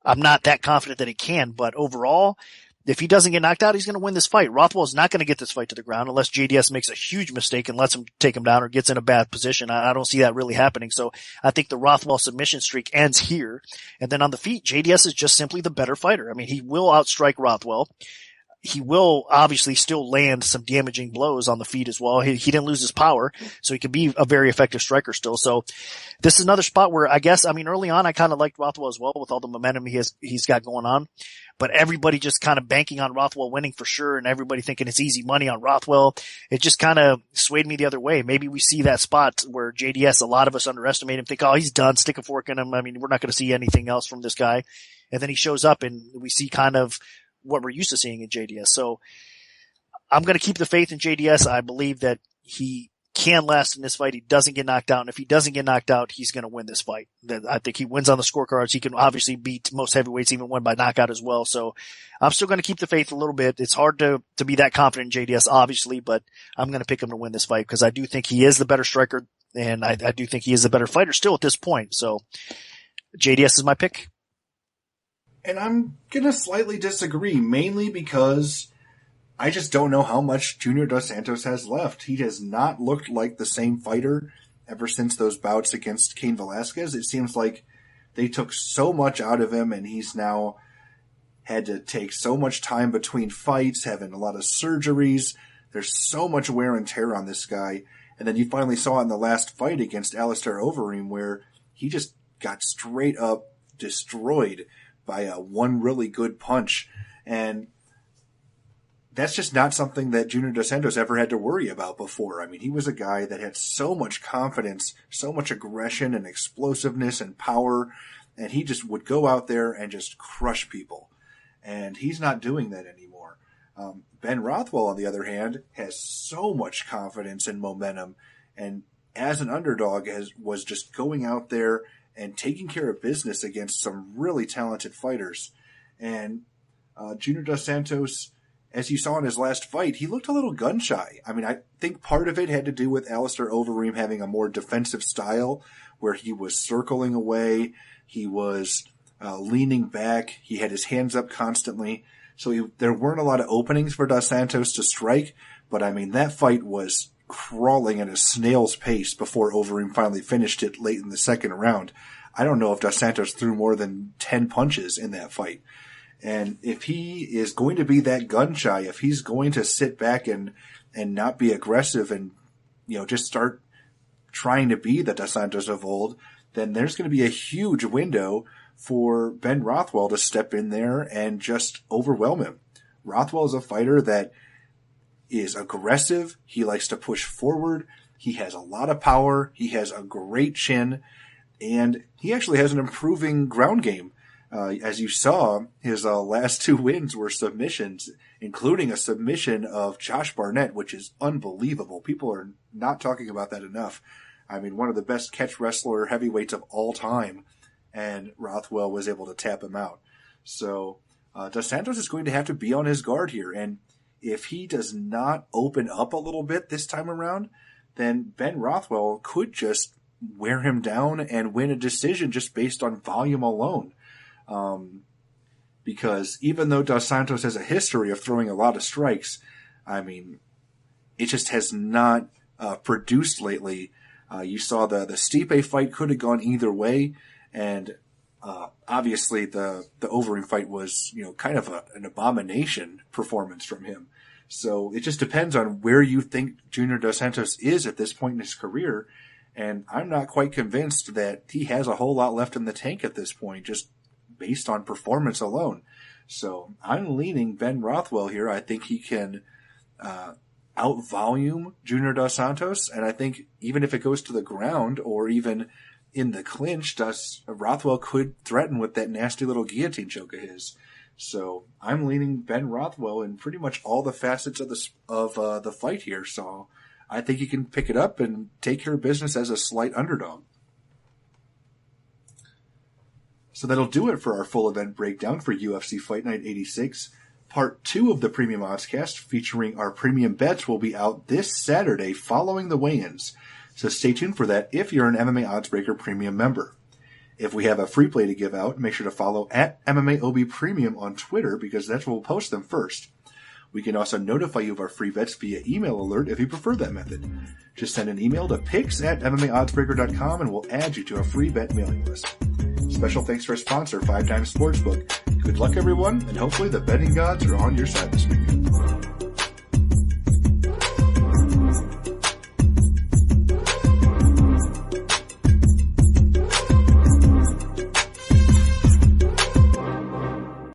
I'm not that confident that he can, but overall, if he doesn't get knocked out, he's going to win this fight. Rothwell's not going to get this fight to the ground unless JDS makes a huge mistake and lets him take him down or gets in a bad position. I don't see that really happening. So I think the Rothwell submission streak ends here. And then on the feet, JDS is just simply the better fighter. I mean, he will outstrike Rothwell. He will obviously still land some damaging blows on the feet as well. He didn't lose his power, so he can be a very effective striker still. So this is another spot where early on I kind of liked Rothwell as well with all the momentum he's got going on. But everybody just kind of banking on Rothwell winning for sure, and everybody thinking it's easy money on Rothwell. It just kind of swayed me the other way. Maybe we see that spot where JDS, a lot of us underestimate him, think, oh, he's done, stick a fork in him. I mean, we're not going to see anything else from this guy. And then he shows up and we see kind of what we're used to seeing in JDS. So I'm going to keep the faith in JDS. I believe that he can last in this fight. He doesn't get knocked out. And if he doesn't get knocked out, he's going to win this fight. I think he wins on the scorecards. He can obviously beat most heavyweights, even win by knockout as well. So I'm still going to keep the faith a little bit. It's hard to be that confident in JDS, obviously, but I'm going to pick him to win this fight because I do think he is the better striker. And I do think he is the better fighter still at this point. So JDS is my pick. And I'm going to slightly disagree, mainly because I just don't know how much Junior Dos Santos has left. He has not looked like the same fighter ever since those bouts against Cain Velasquez. It seems like they took so much out of him, and he's now had to take so much time between fights, having a lot of surgeries. There's so much wear and tear on this guy. And then you finally saw it in the last fight against Alistair Overeem where he just got straight up destroyed by one really good punch. And that's just not something that Junior Dos Santos ever had to worry about before. I mean, he was a guy that had so much confidence, so much aggression and explosiveness and power, and he just would go out there and just crush people. And he's not doing that anymore. Ben Rothwell, on the other hand, has so much confidence and momentum, and as an underdog was just going out there and taking care of business against some really talented fighters. And Junior Dos Santos, as you saw in his last fight, he looked a little gun-shy. I mean, I think part of it had to do with Alistair Overeem having a more defensive style where he was circling away, he was leaning back, he had his hands up constantly. So there weren't a lot of openings for Dos Santos to strike, but I mean, that fight was crawling at a snail's pace before Overeem finally finished it late in the second round. I don't know if Dos Santos threw more than 10 punches in that fight. And if he is going to be that gun shy, if he's going to sit back and not be aggressive and, just start trying to be the Dos Santos of old, then there's going to be a huge window for Ben Rothwell to step in there and just overwhelm him. Rothwell is a fighter that is aggressive. He likes to push forward. He has a lot of power. He has a great chin, and he actually has an improving ground game. As you saw, his last two wins were submissions, including a submission of Josh Barnett, which is unbelievable. People are not talking about that enough. I mean, one of the best catch wrestler heavyweights of all time, and Rothwell was able to tap him out. So Dos Santos is going to have to be on his guard here, and if he does not open up a little bit this time around, then Ben Rothwell could just wear him down and win a decision just based on volume alone. Because even though Dos Santos has a history of throwing a lot of strikes, I mean, it just has not produced lately. You saw the Stipe fight could have gone either way, and obviously the Overeem fight was kind of an abomination performance from him. So it just depends on where you think Junior Dos Santos is at this point in his career, and I'm not quite convinced that he has a whole lot left in the tank at this point, just based on performance alone. So I'm leaning Ben Rothwell here. I think he can out-volume Junior Dos Santos, and I think even if it goes to the ground or even in the clinch, Rothwell could threaten with that nasty little guillotine choke of his. So I'm leaning Ben Rothwell in pretty much all the facets of the fight here. So I think he can pick it up and take care of business as a slight underdog. So that'll do it for our full event breakdown for UFC Fight Night 86. Part 2 of the Premium Oddscast featuring our premium bets will be out this Saturday following the weigh-ins. So stay tuned for that if you're an MMA Oddsbreaker Premium member. If we have a free play to give out, make sure to follow at MMAOB Premium on Twitter because that's where we'll post them first. We can also notify you of our free bets via email alert if you prefer that method. Just send an email to picks@MMAOddsbreaker.com and we'll add you to a free bet mailing list. Special thanks to our sponsor, 5 Times Sportsbook. Good luck, everyone, and hopefully the betting gods are on your side this week.